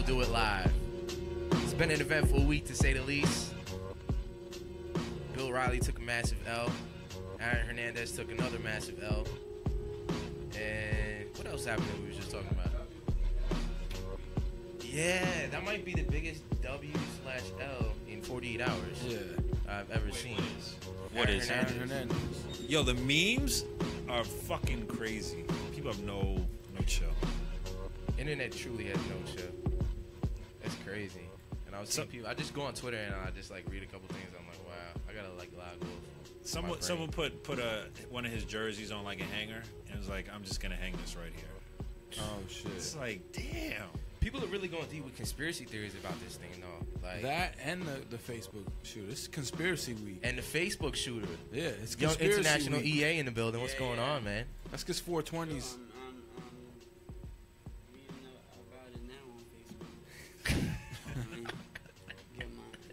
do it live. It's been an eventful week, to say the least. Bill Riley took a massive L. Aaron Hernandez took another massive L. And what else happened that we were just talking about? Yeah, that might be the biggest W/L in 48 hours I've ever seen. What is Aaron Hernandez? Yo, the memes are fucking crazy. People have no chill. Internet truly has no chill. It's crazy. And I was seeing people. I just go on Twitter and I just like read a couple things. I'm like, wow, I gotta like log off. Someone put one of his jerseys on like a hanger and was like, I'm just gonna hang this right here. Oh shit! It's like, damn. People are really going deep with conspiracy theories about this thing, though. Like that and the Facebook shooter. It's conspiracy week. And the Facebook shooter. Yeah, it's Jonny conspiracy International week. EA in the building. What's going on, man? That's because 420s. Reading about it now on Facebook.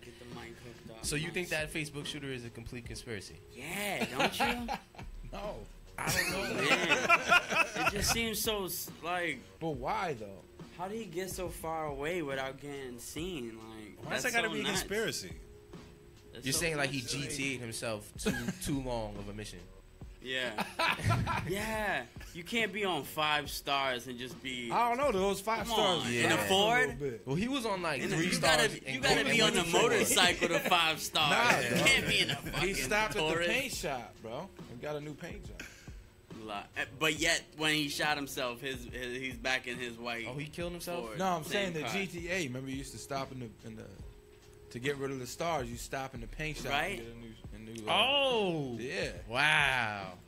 Get the mic hooked up. So you think that Facebook shooter is a complete conspiracy? Yeah, don't you? No. I don't know, Man, it just seems so like. But why though? How did he get so far away without getting seen? Like, why's that gotta be a conspiracy? You're saying like he GTA'd himself too long of a mission. Yeah. Yeah. You can't be on 5 stars and just be. I don't know. Those 5 stars. In a Ford? Well, he was on like 3 you stars. You gotta be on the motorcycle to 5 stars. Nah, you can't be in a fucking. He stopped Taurus. at the paint shop, bro, and got a new paint job. But yet, when he shot himself, he's back in his white. Oh, he killed himself? Ford. No, I'm saying the car. GTA. Remember, you used to stop in the to get rid of the stars. You stop in the paint shop Right? and get a new. Oh, yeah. Wow.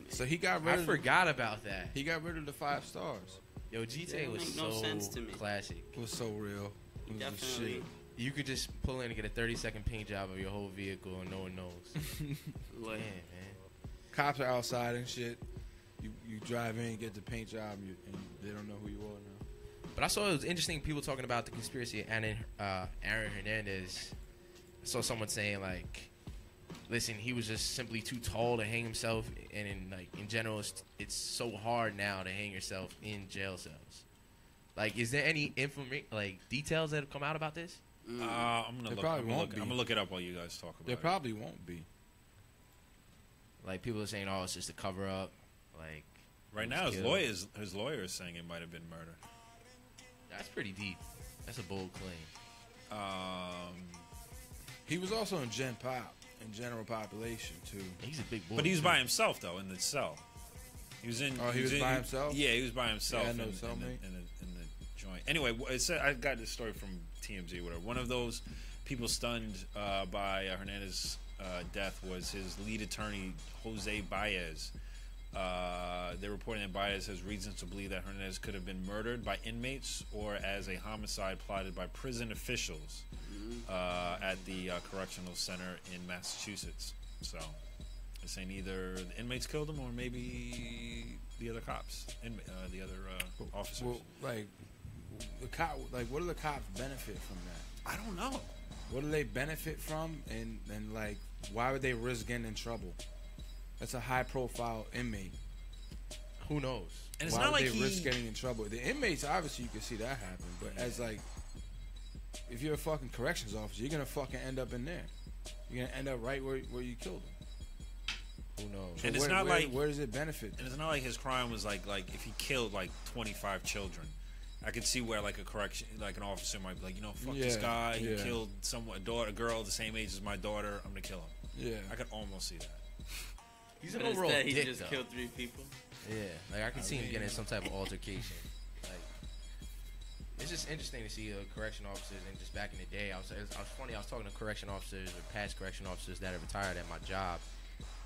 So he got rid. I forgot about that. He got rid of the 5 stars. Yo, GTA That was make so no sense to me. classic. It was so real. It was Definitely. shit. You could just pull in and get a 30-second paint job of your whole vehicle and no one knows. Like, Man. Cops are outside and shit. You drive in, get the paint job, and they don't know who you are now. But I saw it was interesting. People talking about the conspiracy and Aaron Hernandez. I saw someone saying like, "Listen, he was just simply too tall to hang himself, and in general, it's so hard now to hang yourself in jail cells." Like, is there any details that have come out about this? I'm gonna look it up while you guys talk about it. There probably won't be. Like, people are saying, "Oh, it's just a cover up." Like, right now, his lawyer is saying it might have been murder. That's pretty deep. That's a bold claim. He was also in Gen Pop, in general population too. He's a big boy. But he was by himself though in the cell. He was in. Oh, he was by himself. Yeah, he was by himself Yeah, I know in the joint. Anyway, it said, I got this story from TMZ. Whatever. One of those people stunned by Hernandez's death was his lead attorney, Jose Baez. They're reporting that Baez has reasons to believe that Hernandez could have been murdered by inmates or as a homicide plotted by prison officials at the correctional center in Massachusetts. So they're saying either the inmates killed him or maybe the other cops, the other officers. Well, like what do the cops benefit from that? I don't know. What do they benefit from, and like why would they risk getting in trouble? That's a high-profile inmate. Who knows? And it's Why not would like they risk getting in trouble? The inmates, obviously, you can see that happen. But as like, if you're a fucking corrections officer, you're gonna fucking end up in there. You're gonna end up right where you killed him. Who knows? So and it's not like where does it benefit? And it's not like his crime was like if he killed like 25 children. I could see where like an officer might be like, fuck this guy. He killed a girl the same age as my daughter. I'm gonna kill him. Yeah, I could almost see that. He's an overall dick, he just though. killed 3 people. Yeah, like I can see him getting in some type of altercation. Like, it's just interesting to see correction officers. And just back in the day, I was funny. I was talking to correction officers or past correction officers that are retired at my job.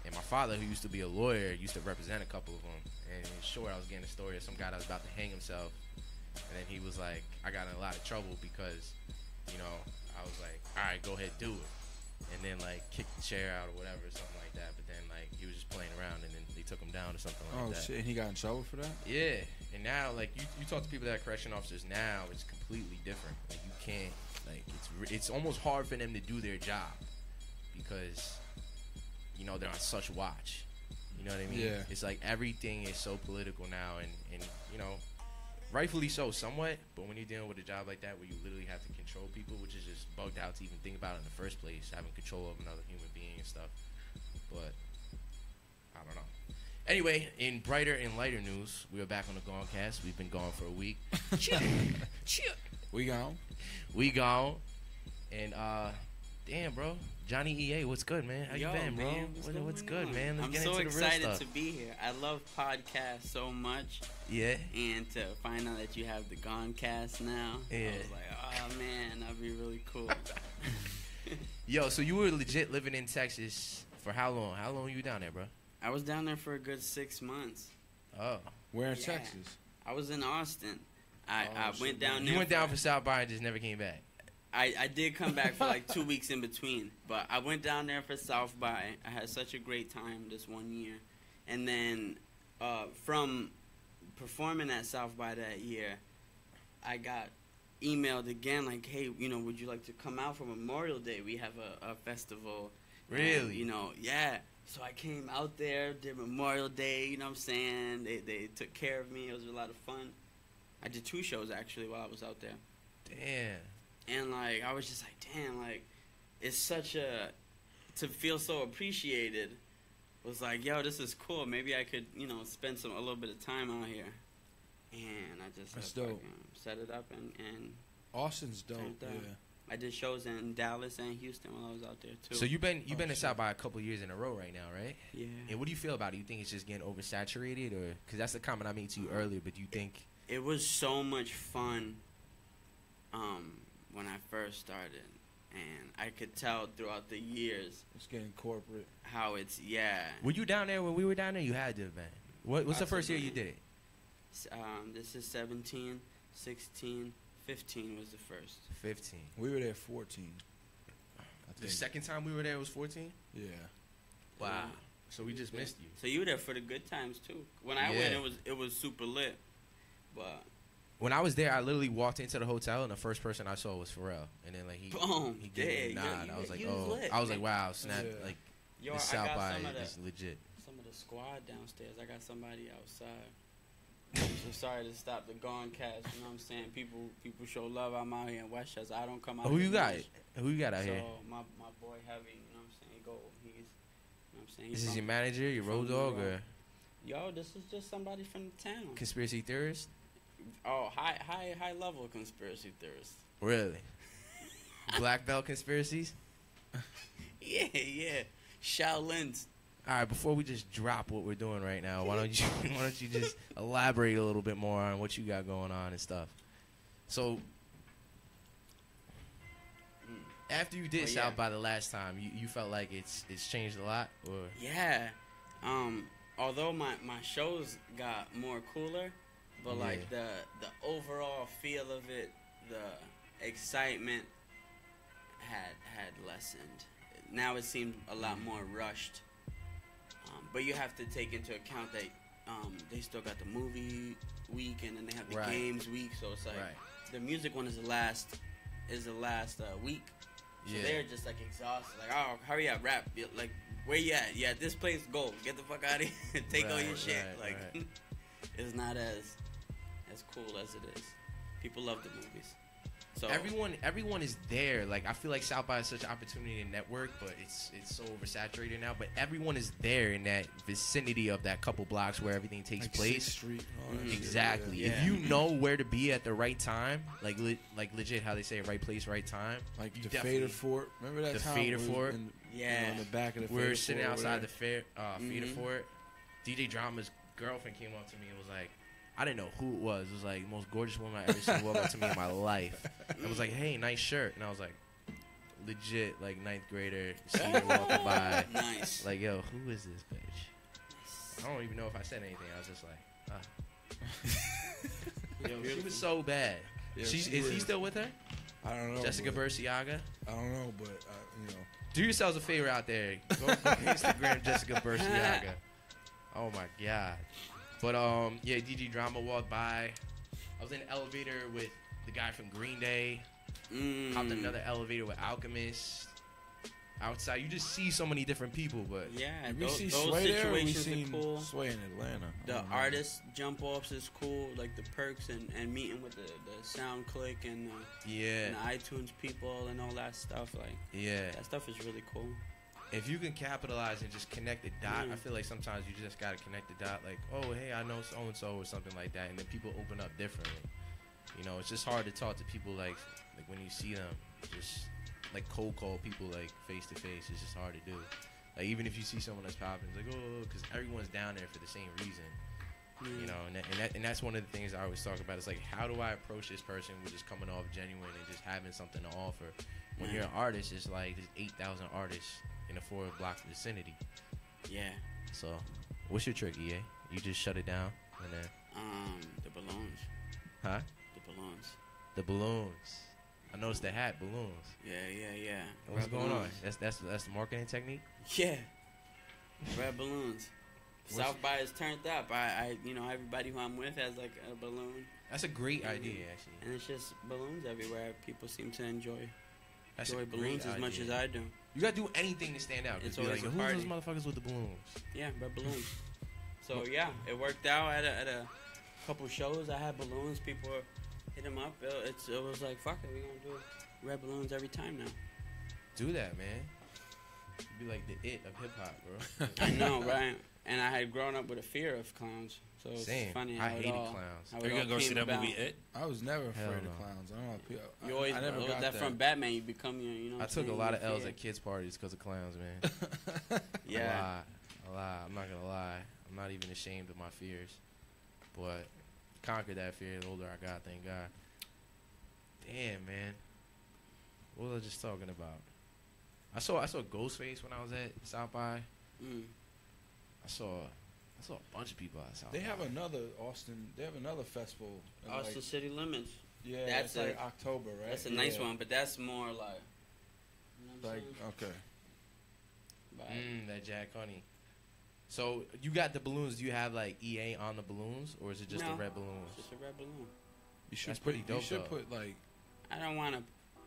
And my father, who used to be a lawyer, used to represent a couple of them. And in short, I was getting a story of some guy that was about to hang himself. And then he was like, I got in a lot of trouble because, I was like, all right, go ahead, do it. And then like kicked the chair out or whatever, something like that. But then like he was just playing around, and then they took him down or something like that. Oh shit! And he got in trouble for that? Yeah. And now like you talk to people that are correction officers now, it's completely different. Like you can't it's almost hard for them to do their job because they're on such watch. You know what I mean? Yeah. It's like everything is so political now, and rightfully so, somewhat. But when you're dealing with a job like that, where you literally have to control people, which is just bugged out to even think about in the first place, having control of another human being and stuff. But I don't know. Anyway, in brighter and lighter news, we are back on the Gawncast. We've been gone for a week. We gone. We gone. And damn, bro, Jonny EA, what's good, man? How you been, bro? Man, What's good, on? man? Let's I'm get so into the real excited stuff. to be here. I love podcasts so much, Yeah. and to find out that you have the Gawncast now, Yeah. I was like, oh man, that'd be really cool. Yo, so you were legit living in Texas for how long? How long were you down there, bro? I was down there for a good 6 months. Oh. Where in Yeah. Texas? I was in Austin. I shit, went man. down there. You went down for South by and just never came back. I did come back for like 2 weeks in between, but I went down there for South by. I had such a great time this one year, and then from performing at South by that year, I got emailed again like, hey, would you like to come out for Memorial Day? We have a festival. Really? Yeah. So I came out there, did Memorial Day. You know what I'm saying? They took care of me. It was a lot of fun. I did 2 shows actually while I was out there. Damn. And, like, I was just like, damn, like, it's such to feel so appreciated. Was like, yo, this is cool. Maybe I could, spend a little bit of time out here. And I just That's dope. set it up and Austin's dope. Turned Yeah. out. I did shows in Dallas and Houston while I was out there, too. So you've been in shit. South by a couple years in a row right now, right? Yeah. And what do you feel about it? You think it's just getting oversaturated, or because that's the comment I made to you earlier? But do you think? It was so much fun when I first started. And I could tell throughout the years It's getting corporate. how it's, Were you down there when we were down there? You had to have been. What's the first year you did it? This is 17, 16, 15 was the first. 15. We were there 14. I The think. second time we were there was 14. Yeah. Wow. Yeah. So we just missed you. So you were there for the good times too. When I Yeah. went, it was super lit. But When I was there, I literally walked into the hotel and the first person I saw was Pharrell, and then like he Boom. he gave me a Yeah, nod. you- I was like, you was oh, lit, I was like, man. wow, snap, Yeah. like yo, this I South got by some of is legit. the squad downstairs. I got somebody outside. I'm so sorry to stop the Gawncast. You know what I'm saying? People show love. I'm out here in Westchester. I don't come out. Who here you got? much. Who you got out So here? my boy Heavy. You know what I'm saying? He's. You know what I'm saying? This He's is your from- manager, your road from dog, New or York. Yo, this is just somebody from the town. conspiracy theorist? Oh, high level conspiracy theorist. Really? Black belt conspiracies? Yeah. Shaolin's. All right, before we just drop what we're doing right now, why don't you just elaborate a little bit more on what you got going on and stuff? So, after you did Oh, yeah. South by the last time, you felt like it's changed a lot, or Yeah. Although my shows got more cooler, but like the overall feel of it, the excitement had lessened. Now it seemed a lot more rushed. But you have to take into account that they still got the movie week and then they have the Right. games week, so it's like right? the music one is the last week. So Yeah. they're just like exhausted, like, oh, hurry up, rap. Like, where you at? Yeah, this place, go. Get the fuck out of here. Take all your Right, shit. right, Like, right. it's not as cool as it is. People love the movies. So Everyone is there. Like, I feel like South by is such an opportunity to network, but it's so oversaturated now. But everyone is there in that vicinity of that couple blocks where everything takes Like place. 6th Street and all that shit, Exactly. yeah. Yeah. If you know where to be at the right time, like legit how they say right place, right time. Like you the definitely- Fader Fort. Remember that The time? Fader we was Fort? in, Yeah. in the back of the We Fader were sitting Fort outside over the Feeder Mhm. Fort. DJ Drama's girlfriend came up to me and was like, I didn't know who it was. It was like the most gorgeous woman I ever seen walk up to me in my life. It was like, hey, nice shirt. And I was like, legit, like 9th grader, see her walking by. nice. Like, yo, who is this bitch? I don't even know if I said anything. I was just like, Yo, she was so bad. Yeah, Is she he is. still with her? I don't know. Jessica but- Berciaga? I don't know, but Do yourselves a favor out there. Go Instagram Jessica Berciaga. Oh my god. But yeah, DJ Drama walked by. I was in the elevator with the guy from Green Day. Hopped in another elevator with Alchemist. outside. You just see so many different people, but Yeah, We those see Sway there. We situations seen are cool. Sway in Atlanta. The artist jump offs is cool, like the perks and meeting with the sound click and yeah, and the iTunes people and all that stuff. Like yeah. that stuff is really cool. If you can capitalize and just connect the dot, Yeah. I feel like sometimes you just gotta connect the dot. Like, oh, hey, I know so and so or something like that, and then people open up differently. You know, it's just hard to talk to people like when you see them, just like cold call people like face to face. It's just hard to do. Like even if you see someone that's popping, it's like because everyone's down there for the same reason. You know, and that's one of the things I always talk about. It's like, how do I approach this person with just coming off genuine and just having something to offer? When you're an artist, it's like there's 8,000 artists in a 4-block vicinity. Yeah. So, what's your trick, EA? You just shut it down and then The balloons. Huh? The balloons. The balloons. I noticed the hat balloons. Yeah. What's Red going on? balloons. That's the marketing technique. Yeah. Red balloons. South by is turned up. I everybody who I'm with has like a balloon, That's a great idea, actually. and it's just balloons everywhere. People seem to enjoy That's a balloons great as much idea. as I do. You gotta do anything to stand out. It's Just be always like, a who's those party. motherfuckers with the balloons? Yeah, red balloons. So yeah, it worked out at a couple shows. I had balloons. People hit them up. It was like, fuck it, we gonna do red balloons every time now. Do that, man. You be like the it of hip hop, bro. I know, right? And I had grown up with a fear of clowns, so it's Same. funny I how it hated all, clowns. how Are it you all gonna go came see that about. movie It? I was never afraid Hell of no. clowns. I don't know. You always I never got that from Batman. You become your, you know. I took a lot of L's at kids' parties because of clowns, man. Yeah. A lie. I'm not gonna lie. I'm not even ashamed of my fears, but conquered that fear the older I got. Thank God. Damn, man. What was I just talking about? I saw Ghostface when I was at South by. Mm. I saw a bunch of people at South They by. have another Austin. They have another festival. in, Austin like, City Limits. yeah, that's that's like a- October, right? That's a nice Yeah. one, but that's more like. You know what I'm Like saying? okay. But- That Jack Honey. So you got the balloons. Do you have like EA on the balloons, or is it just No, the red balloons? It's just a red balloon. You should That's put. pretty dope, You should though. put like. I don't want to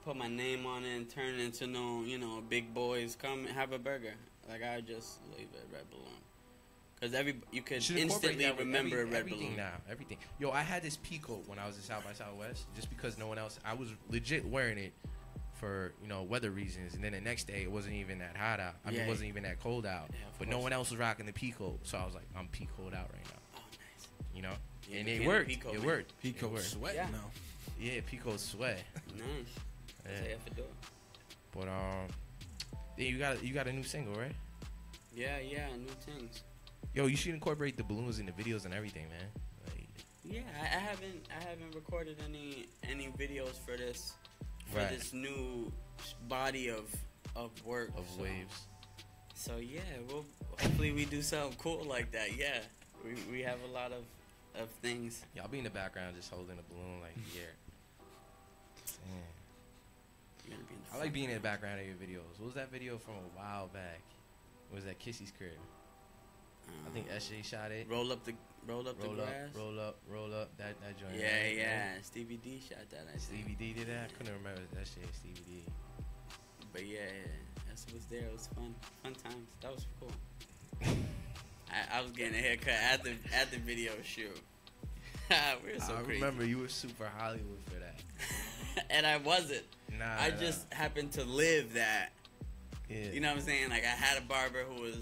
put my name on it and turn it into no, big boys come have a burger. Like I just leave it red balloon. Because you could Should incorporate instantly that with remember a red everything balloon. now. Everything. Yo, I had this peacoat when I was in South by Southwest, just because no one else. I was legit wearing it for weather reasons, and then the next day it wasn't even that hot out. I mean, Yeah. it wasn't even that cold out. Yeah, of but no course. one else was rocking the peacoat, so I was like, I'm peacoat out right now. Oh, nice. You know, Yeah, and you it can't worked. peacoat, It man. worked. Pico It worked. sweat Yeah. now. Yeah, peacoat sweat. Nice. Yeah. That's how you have to do it. But yeah, you got a new single, right? Yeah, new things. Yo, you should incorporate the balloons in the videos and everything, man. Like, Yeah, I haven't recorded any videos for this Right. this new body of work of so. waves. So yeah, hopefully we do something cool like that. Yeah, we have a lot of things. Yeah, I'll be in the background just holding a balloon like yeah. Damn. You're gonna be in the I like front being in the row. background of your videos. What was that video from a while back? What was that Kissy's crib? I think SJ shot it. Roll up the grass. roll up. That joint. Yeah, right? yeah. Stevie D shot that. I think. Stevie D did that. I couldn't remember if that shit. Stevie D. But yeah, that's what's there. It was fun times. That was cool. I was getting a haircut at the video shoot. We were so I crazy. remember you were super Hollywood for that. And I wasn't. Nah, I just happened to live that. yeah. You know what I'm saying? Like I had a barber who was,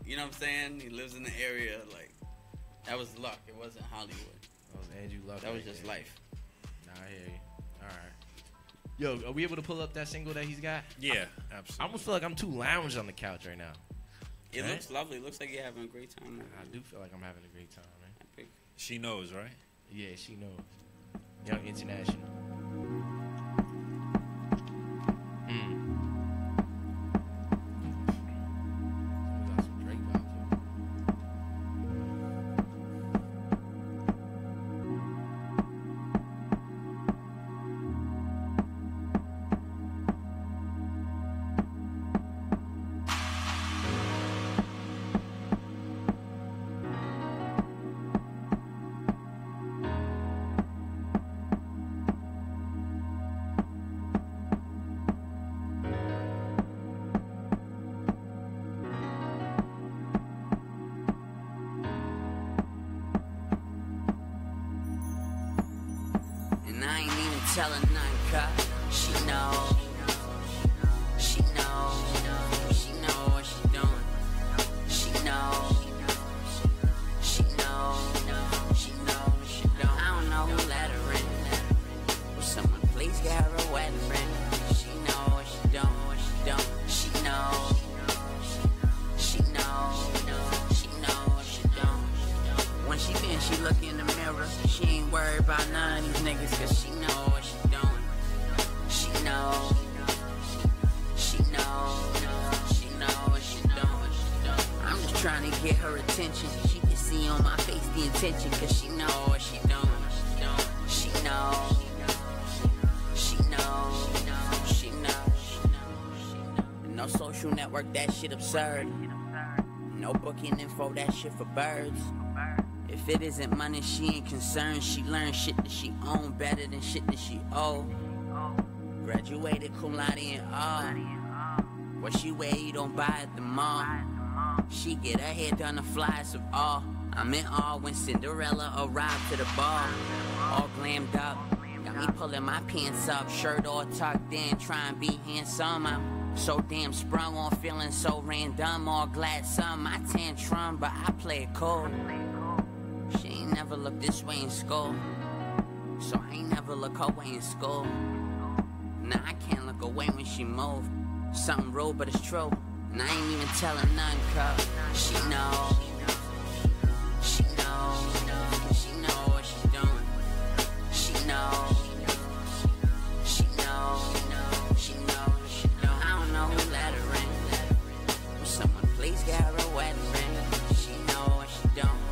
you know what I'm saying? He lives in the area. Like that was luck. It wasn't Hollywood. That was Andrew Luck. That was right just there. life. Nah, I hear you. All right. Yo, are we able to pull up that single that he's got? Yeah, I absolutely. almost feel like I'm too lounged on the couch right now. It Right? looks lovely. It looks like you're having a great time. I do feel like I'm having a great time, man. Epic. She knows, right? Yeah, she knows. Young International. Got some Drake vibes, yo. tell her none, cause she knows. She knows. She knows what she doing. She knows. She knows. She knows she don't. I don't know who let her in. Will someone please get her a wedding ring? She knows what she don't. What she don't. She knows. She knows. She knows what she don't. When she been, she look in the mirror. She ain't worried about none of these niggas, cause she know what she doing. She know. She know. She know what she doing. I'm just trying to get her attention. She can see on my face the intention, cause she know what she doing. She know. She know. She know. No social network, that shit absurd. No booking info, that shit for birds. If it isn't money, she ain't concerned. She learned shit that she own better than shit that she owe. Graduated cum laude and all. What she wear, you don't buy at the mall. She get her hair done, the flies of all. I'm in awe when Cinderella arrived to the ball. All glammed up, got me pulling my pants up. Shirt all tucked in, trying to be handsome. I'm so damn sprung on, feeling so random. All glad some, my tantrum, but I play it cool. She ain't never looked this way in school, so I ain't never look her way in school. Nah, I can't look away when she move. Something rude, but it's true. And I ain't even telling none, cause she knows. She knows. She knows what she doing. She knows. She knows. She knows what she doing. I don't know who let her in. Will someone please get her a wedding ring? She knows what she doing.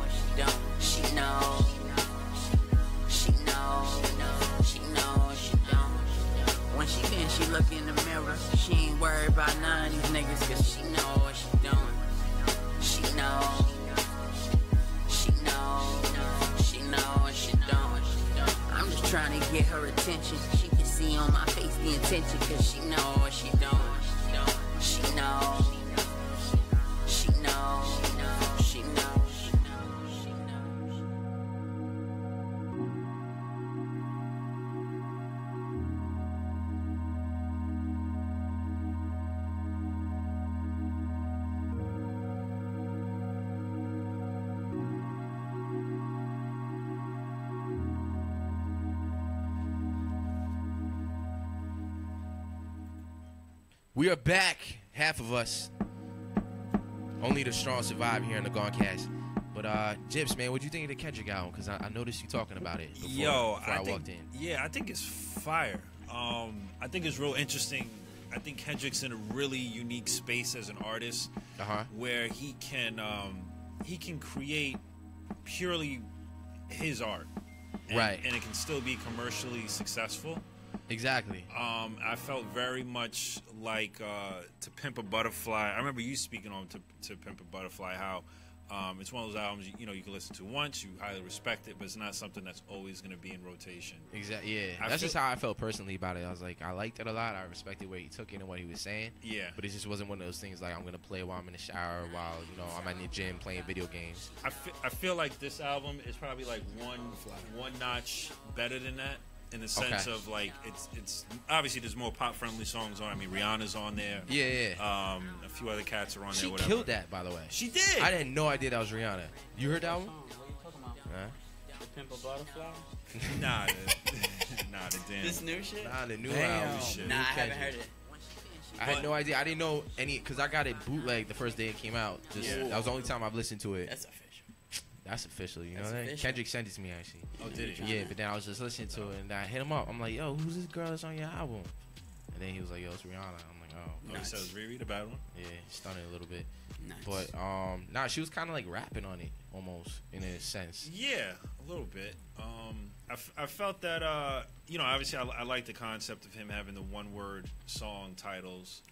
She knows. She knows. She knows she don't. When she been, she look in the mirror. She ain't worried about none of these niggas, cause she know what she doing. She knows. She knows. She knows what she doing. I'm just trying to get her attention. She can see on my face the intention, cause she know what she doing. She knows. She knows. She knows. We are back, half of us. Only the strong survive here in the Gawncast. But Jips, man, what'd you think of the Kendrick album? Because I noticed you talking about it before I walked in. Yeah, I think it's fire. I think it's real interesting. I think Kendrick's in a really unique space as an artist, where he can create purely his art, right? And it can still be commercially successful. Exactly. I felt very much like To Pimp a Butterfly. I remember you speaking on To Pimp a Butterfly, how it's one of those albums you can listen to once, you highly respect it, but it's not something that's always going to be in rotation. Exactly. Yeah, that's just how I felt personally about it. I was like, I liked it a lot. I respected where he took it and what he was saying. Yeah. But it just wasn't one of those things like I'm going to play while I'm in the shower, while I'm in the gym playing video games. I feel like this album is probably like one notch better than that. In the sense of like it's obviously there's more pop friendly songs on. I mean, Rihanna's on there. Yeah. A few other cats are on there. She whatever. killed that, by the way. She did. I had no idea that was Rihanna. You heard that one? What are you talking about? The Pimp a Butterfly? Nah, the damn. This new shit? Nah, the new Damn. album. Shit. Nah, I haven't heard it. I had no idea. I didn't know any because I got it bootleg the first day it came out. That was the only time I've listened to it. That's official. That's official, you That's know that? official. Kendrick sent it to me, actually. Oh, did he? Yeah, but then I was just listening to it, and I hit him up. I'm like, yo, who's this girl that's on your album? And then he was like, yo, it's Rihanna. I'm like, oh. Oh, he says Riri, the bad one? Yeah, stunning a little bit. Nice. But, she was kind of like rapping on it, almost, in a sense. Yeah, a little bit. I felt that, obviously I like the concept of him having the one-word song titles.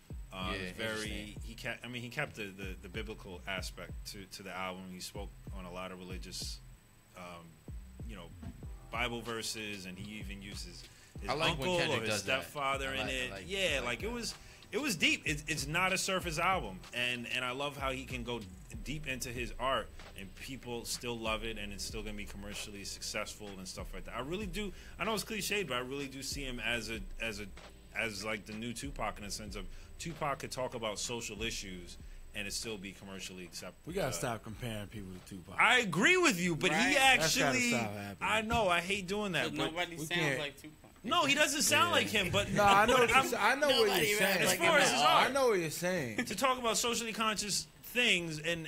He kept the biblical aspect to the album. He spoke on a lot of religious, Bible verses, and he even uses his uncle or his stepfather in it. It was deep. It's not a surface album, and I love how he can go deep into his art, and people still love it, and it's still gonna be commercially successful and stuff like that. I really do. I know it's cliched, but I really do see him as like the new Tupac, in the sense of Tupac could talk about social issues and it still be commercially acceptable. We gotta stop comparing people to Tupac. I agree with you, but he That's gotta actually. stop happening. I know. I hate doing that. But Nobody sounds like Tupac. no, he doesn't sound like him. But No, I know. but I know what you're saying. As far as his art, I know what you're saying. to talk about socially conscious things and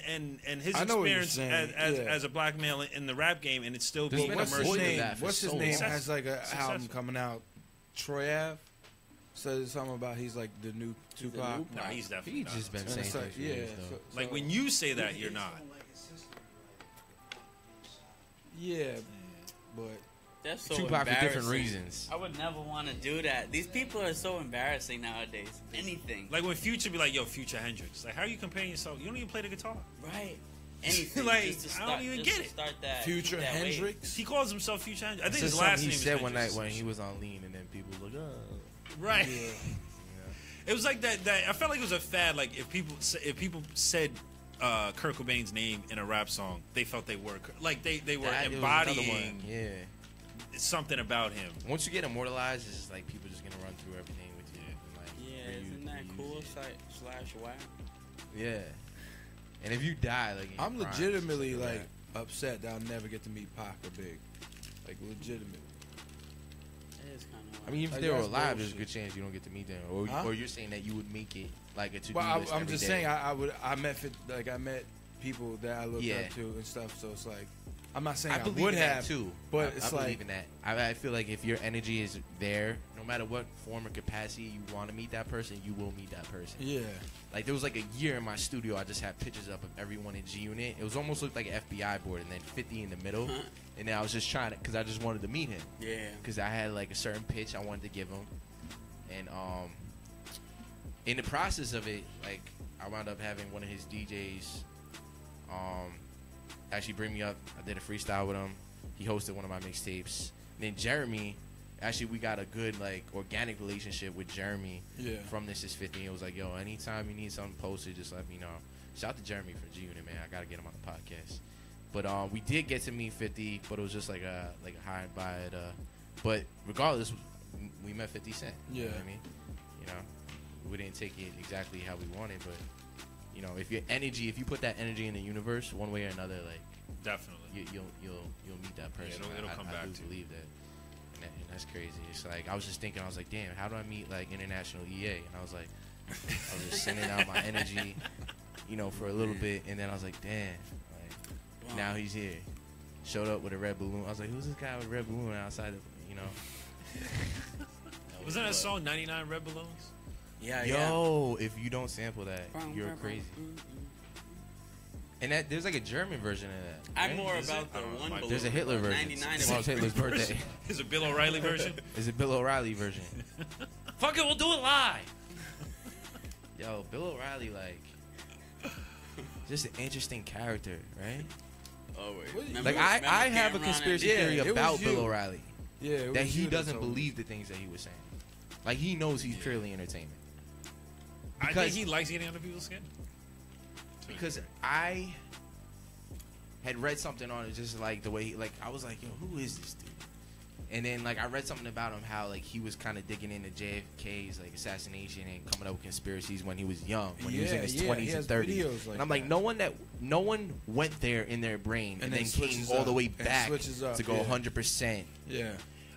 his I know what you're experience saying, as a black male in the rap game, and it's still There's being been a commercial. void of that for What's his so name? long. Has like a Successful. album coming out. Troy Ave says something about he's like the new Tupac. No, he's definitely He not. just been And saying it's like, things for yeah, years, though. Like when you say that, you're not. yeah, but That's so Tupac for different embarrassing. reasons. I would never want to do that. These people are so embarrassing nowadays. Anything. Like when Future be like, "Yo, Future Hendrix." Like, how are you comparing yourself? You don't even play the guitar. Right. Anything. Like, just to I don't even just get to it. Start that, Future keep that wave. Hendrix. He calls himself Future Hendrix. I think This his is last something name he is said one Hendrix. night when he was on lean, and then people look, Right. Yeah. It was like that. I felt like it was a fad. Like if people said Kurt Cobain's name in a rap song, they felt they were like they were That- it was another embodying one. Yeah. something about him. Once you get immortalized, it's just like people just gonna run through everything with you. And like, Yeah, reuse- isn't that reuse cool? it. Slash wow. Yeah. And if you die, like in I'm your prime, legitimately it's like a upset that I'll never get to meet Pac or Big. Like legitimately. It is kind of. I mean, even if Like, they were that's alive, there's a bullshit. good chance you don't get to meet them, or Huh? or you're saying that you would make it like a to-do Well, list I'm every just day. saying I met people that I looked Yeah. up to and stuff. So it's like I'm not saying I I, believe would in have that too, but I it's believe like in that. I feel like if your energy is there, no matter what form or capacity you want to meet that person, you will meet that person. yeah. Like there was like a year in my studio, I just had pictures up of everyone in G Unit. It was almost looked like an FBI board, and then 50 in the middle. And then I was just trying to, because I just wanted to meet him, Yeah. because I had like a certain pitch I wanted to give him, and in the process of it, like I wound up having one of his DJs actually bring me up. I did a freestyle with him. He hosted one of my mixtapes. Then Jeremy, actually we got a good like organic relationship with Jeremy. Yeah. From This Is 50. It was like, yo, anytime you need something posted, just let me know. Shout out to Jeremy from G Unit, man. I gotta get him on the podcast. But we did get to meet 50, but it was just like a high and by it. But regardless, we met 50 Cent. You know Yeah. what I mean? You know, we didn't take it exactly how we wanted, but you know, if you put that energy in the universe, one way or another, like Definitely. you'll meet that person. it'll come back I do to you. believe that. And that's crazy. It's like I was just thinking, I was like, damn, how do I meet like International EA? And I was like, I was just sending out my energy, you know, for a little bit, and then I was like, damn, like now he's here. Showed up with a red balloon. I was like, who's this guy with a red balloon outside of, you know? Wasn't that song 99 Red Balloons? Yeah. Yo, if you don't sample that, you're crazy. Mm. And that there's like a German version of that. I'm right? more Is it? about the I don't know. one balloon. There's a Hitler but version. 99 Tomorrow's Hitler's birthday. Is it Bill O'Reilly version? Is it Bill O'Reilly version? Fuck it, we'll do it live. Yo, Bill O'Reilly, like, just an interesting character, right? Oh wait. What- Like, I have a conspiracy Yeah, theory it was about you. Bill O'Reilly Yeah. it that was he you doesn't told me. believe the things that he was saying. Like, he knows he's purely entertainment. I think Because- he likes getting under people's skin. Because I had read something on it, just like the way he, like, I was like, yo, who is this dude? And then, like, I read something about him, how, like, he was kind of digging into JFK's, like, assassination and coming up with conspiracies when he was young, when he was in his Yeah, 20s he and has 30s. videos like and I'm like, that. no one went there in their brain and then came switches all the up, way and back switches up, to go yeah. 100%. Yeah.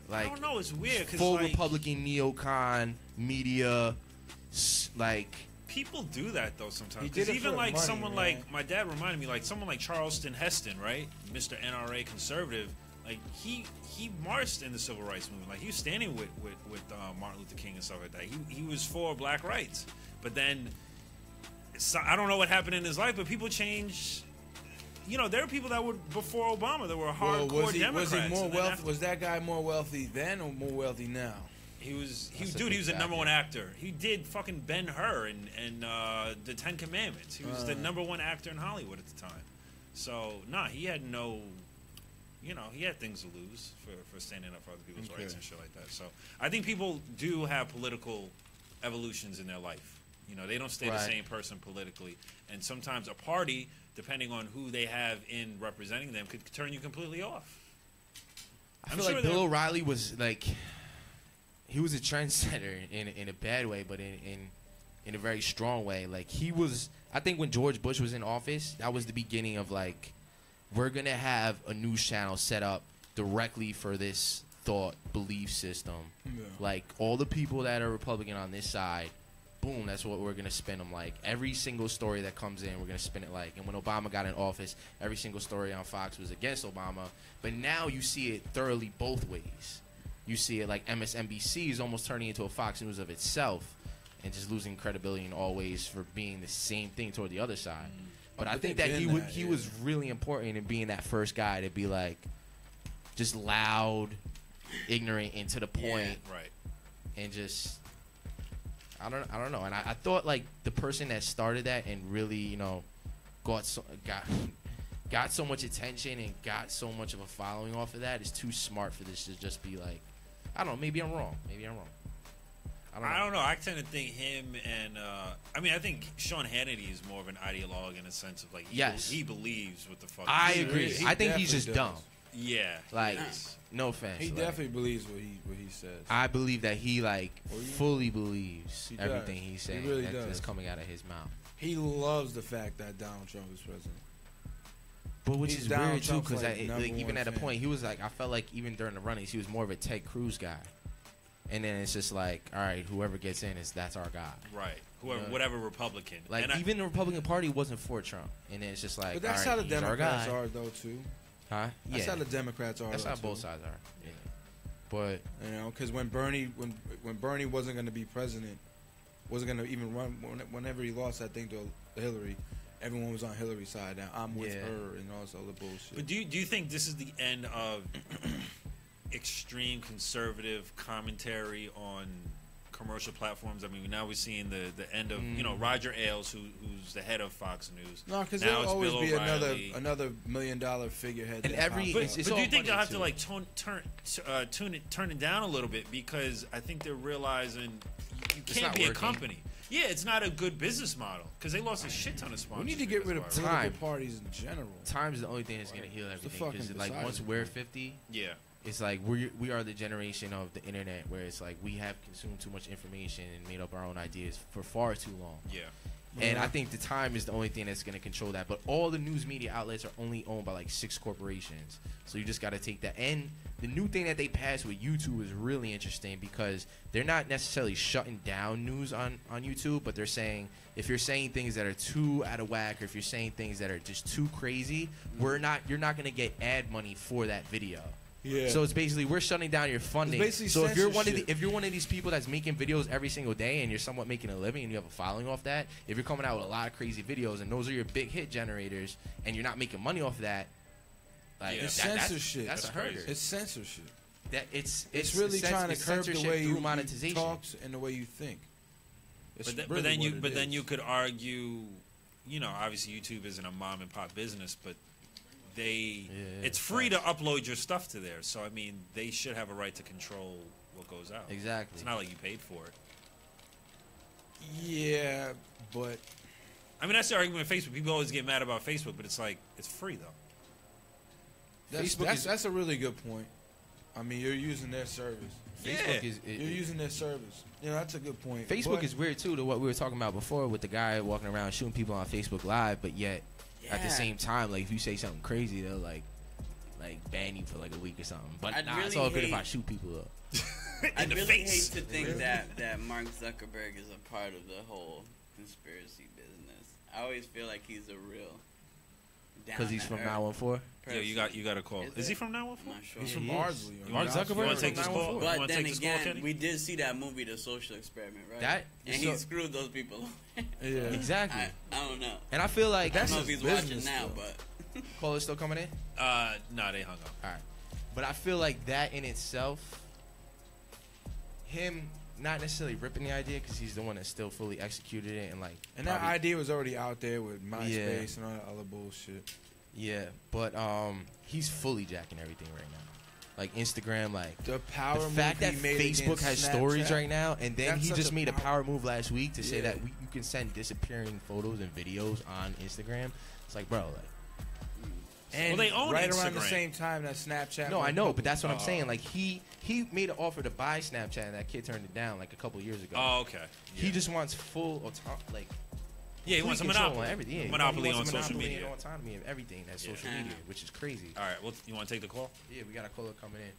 I Like, don't know. It's weird because full like, Republican neocon media, like, people do that though sometimes. He did Because it even for like money, someone man. like my dad reminded me, like someone like Charleston Heston, right, Mr. NRA conservative. Like he marched in the civil rights movement. Like he was standing with Martin Luther King and stuff like that. He was for black rights. But then I don't know what happened in his life, but people change. You know, there are people that were before Obama that were hardcore was he Democrats. more and then wealthy? after- Was that guy more wealthy then or more wealthy now? He was That's a dude. He big was the fact, number one yeah. actor. He did fucking Ben Hur and the Ten Commandments. He was the number one actor in Hollywood at the time. So he had no, he had things to lose for standing up for other people's rights and shit like that. So I think people do have political evolutions in their life. You know, they don't stay the Right. same person politically. And sometimes a party, depending on who they have in representing them, could turn you completely off. I feel like Bill O'Reilly was like, he was a trendsetter in a bad way, but in a very strong way. Like he was, I think when George Bush was in office, that was the beginning of like, we're gonna have a news channel set up directly for this thought belief system. Yeah. Like all the people that are Republican on this side, boom, that's what we're gonna spin them like. Every single story that comes in, we're gonna spin it like. And when Obama got in office, every single story on Fox was against Obama. But now you see it thoroughly both ways. You see it like MSNBC is almost turning into a Fox News of itself, and just losing credibility in all ways for being the same thing toward the other side. But I think that he was really important in being that first guy to be like, just loud, ignorant, and to the point, Right. and just. I don't know, and I thought like the person that started that and really, you know, got so much attention and got so much of a following off of that is too smart for this to just be like, I don't know, maybe I'm wrong. I don't know. I tend to think him and I mean, I think Sean Hannity is more of an ideologue in a sense of like he believes what the fuck. I agree. I think he's just dumb. Yeah, like no offense. He like, definitely believes what he says. I believe that he like fully believes He everything does. he's saying He really that's does. coming out of his mouth. He loves the fact that Donald Trump is president. But which He's is Donald weird too, Trump's, because like, number even one at a fan. point he was like, I felt like even during the runnings he was more of a Ted Cruz guy, and then it's just like, all right, whoever gets in that's our guy. right. Whoever, whatever Republican. Like and even the Republican Party wasn't for Trump, and then it's just like, But that's all how right, the he's our Democrats guy. are, though, too. Huh? That's Yeah. how the Democrats are. That's though, how too. both sides are. Yeah. But You know, because when Bernie wasn't going to be president, wasn't going to even run. Whenever he lost, I think to Hillary, everyone was on Hillary's side. Now I'm with Yeah. her and all this other bullshit. But do you think this is the end of extreme conservative commentary on commercial platforms? I mean, now we're seeing the end of Roger Ailes, who's the head of Fox News. No, because Now there'll it's always Bill be O'Reilly. another $1 million figurehead. And that every- pops it's up. But do you all think they'll money, have to too. like turn it down a little bit, because I think they're realizing you It's can't not be a working. company. Yeah, it's not a good business model because they lost a shit ton of sponsors. We need to get rid of Time. political parties in general. time's the only thing that's gonna heal everything. fucking Because like deciding once we're 50, Yeah, it's like we are the generation of the internet where it's like we have consumed too much information and made up our own ideas for far too long. yeah. And Yeah. I think the time is the only thing that's going to control that. But all the news media outlets are only owned by like 6 corporations. So you just got to take that. And the new thing that they passed with YouTube is really interesting because they're not necessarily shutting down news on YouTube, but they're saying if you're saying things that are too out of whack or if you're saying things that are just too crazy, you're not going to get ad money for that video. Yeah. So it's basically we're shutting down your funding. It's basically So if you're censorship. one of these people that's making videos every single day and you're somewhat making a living and you have a following off that, if you're coming out with a lot of crazy videos and those are your big hit generators and you're not making money off that, like Yeah. It's that's censorship. That's a That's herder. crazy. It's censorship. That it's Really trying to it's curb the censorship way through you monetization. talk and the way you think. It's But really then what it then is. you could argue, obviously YouTube isn't a mom and pop business, but it's free to upload your stuff to there. So I mean, they should have a right to control what goes out. Exactly. It's not like you paid for it. Yeah, but I mean, that's the argument with Facebook. People always get mad about Facebook, but it's like it's free though. that's a really good point. I mean, you're using their service. Facebook is You're using their service. That's a good point. Facebook But is weird too to what we were talking about before with the guy walking around shooting people on Facebook Live, but yet at the Yeah. same time, like if you say something crazy, they'll like ban you for like a week or something. But I'd it's really all good if I hate- shoot people up. I In the really face. hate to think that Mark Zuckerberg is a part of the whole conspiracy business. I always feel like he's a real Because he's from 914. Yo, you got a call. Is he from now? I'm not sure. he's from He is. Ardsley. You Mark want Zuckerberg to take this from call? 914. You But want to then take this call, again, Kenny? we did see that movie, The Social Experiment, right? That- and so- he screwed those people. Yeah. Exactly. I don't know. And I feel like I That's don't know if his he's watching business, now, though. but Caller's still coming in. No, they hung up. All right, but I feel like that in itself, him not necessarily ripping the idea because he's the one that still fully executed it and like. And that probably- idea was already out there with MySpace Yeah. and all that other bullshit. Yeah, but he's fully jacking everything right now. like Instagram, like the power the fact move that he made Facebook against has Snapchat. stories right now, and then That's he such just a made a power move last week to say Yeah. that you can send disappearing photos and videos on Instagram. It's like, bro, like. And Well, they own right around the Instagram. same time that Snapchat. No, I went know, public. but that's what I'm saying. Like he made an offer to buy Snapchat, and that kid turned it down like a couple years ago. Oh, okay. He Yeah. just wants full like. Yeah, he wants a complete control monopoly. on everything. Yeah, Monopoly he wants on a social monopoly media. and autonomy of everything that's Yeah. social media, which is crazy. All right, well, you want to take the call? Yeah, we got a caller coming in.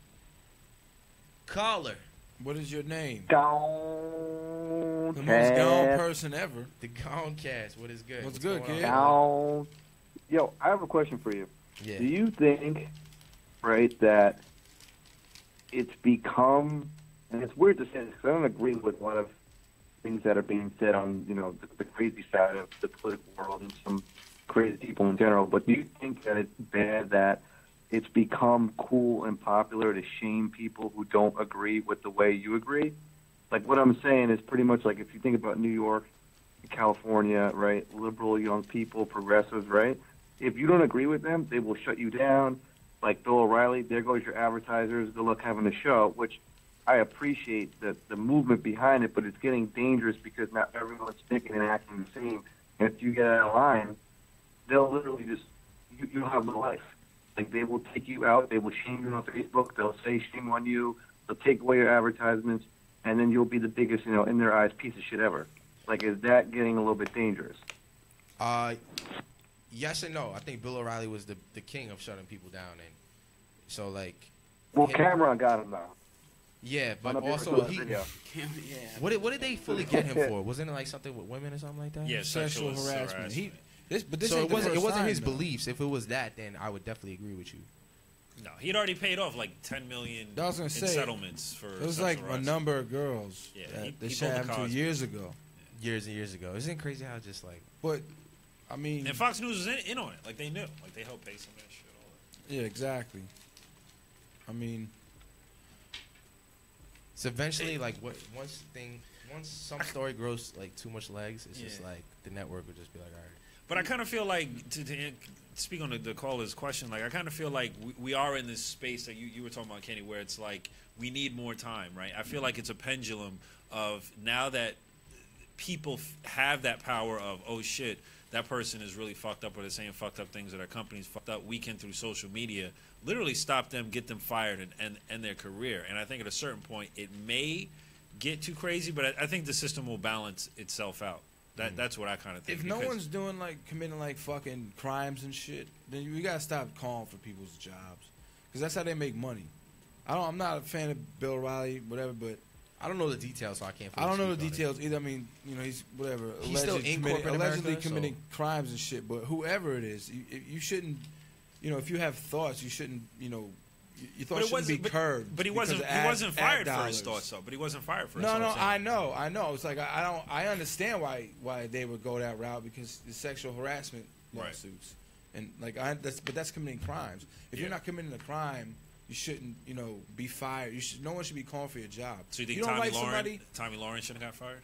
Caller, What is your name? Gawncast. The most gone person ever. the Gawncast. What is good? What's good, going kid? on? Yo, I have a question for you. Yeah. Do you think, right, that it's become, and it's weird to say this because I don't agree with a lot of things that are being said on, the crazy side of the political world and some crazy people in general, but do you think that it's bad that it's become cool and popular to shame people who don't agree with the way you agree? Like, what I'm saying is pretty much like if you think about New York, California, right, liberal young people, progressives, right? If you don't agree with them, they will shut you down. Like Bill O'Reilly, there goes your advertisers. Good luck having a show, which I appreciate the movement behind it, but it's getting dangerous because not everyone's thinking and acting the same. And if you get out of line, they'll literally just, you don't have no life. Like, they will take you out. They will shame you on Facebook. They'll say shame on you. They'll take away your advertisements, and then you'll be the biggest, in their eyes, piece of shit ever. Like, is that getting a little bit dangerous? Yes and no. I think Bill O'Reilly was the king of shutting people down, and so like. Well, Cameron got him now. Yeah, but On a also different he. video. Yeah. What did they fully get him for? Wasn't it like something with women or something like that? Yeah, Sexual harassment. But this So ain't it wasn't the first his time, though. beliefs. If it was that, then I would definitely agree with you. No, he'd already paid off like $10 million I was gonna in say, settlements for. It was sexual like a harassment. number of girls Yeah, that he they pulled shot the him to Cosby. years ago. Years and years ago. Isn't it crazy how just like. But, I mean, And Fox News was in on it. Like, they knew. Like, they helped pay some of that shit. All that. yeah, exactly. I mean, So eventually, like, once some story grows like too much legs, it's just Yeah. like the network would just be like, all right. But I kind of feel like, to speak on the caller's question, like, I kind of feel like we are in this space that you were talking about, Kenny, where it's like we need more time, right? I feel like it's a pendulum of now that people have that power of, oh, shit, that person is really fucked up or they're saying fucked up things or their company's fucked up. We can, through social media, literally stop them, get them fired, and end their career. And I think at a certain point it may get too crazy, but I think the system will balance itself out. That's what I kind of think. if no one's doing committing fucking crimes and shit, then we gotta stop calling for people's jobs, because that's how they make money. I'm not a fan of Bill O'Reilly, whatever, but I don't know the details, so I can't. I don't know the speak on it. details either. I mean, he's whatever. He's still in corporate allegedly America, committing crimes and shit. But whoever it is, you shouldn't. If you have thoughts, you shouldn't. Your thoughts shouldn't be curbed. But he because wasn't. of He wasn't fired for dollars. his thoughts, though. But he wasn't fired for his No, thoughts. I know. It's like I understand why they would go that route, because the sexual harassment Right. lawsuits, and that's committing crimes. If Yeah. you're not committing a crime, you shouldn't be fired. No one should be calling for your job. So you think don't Tommy like Lauren? somebody? Tommy Lauren should have got fired.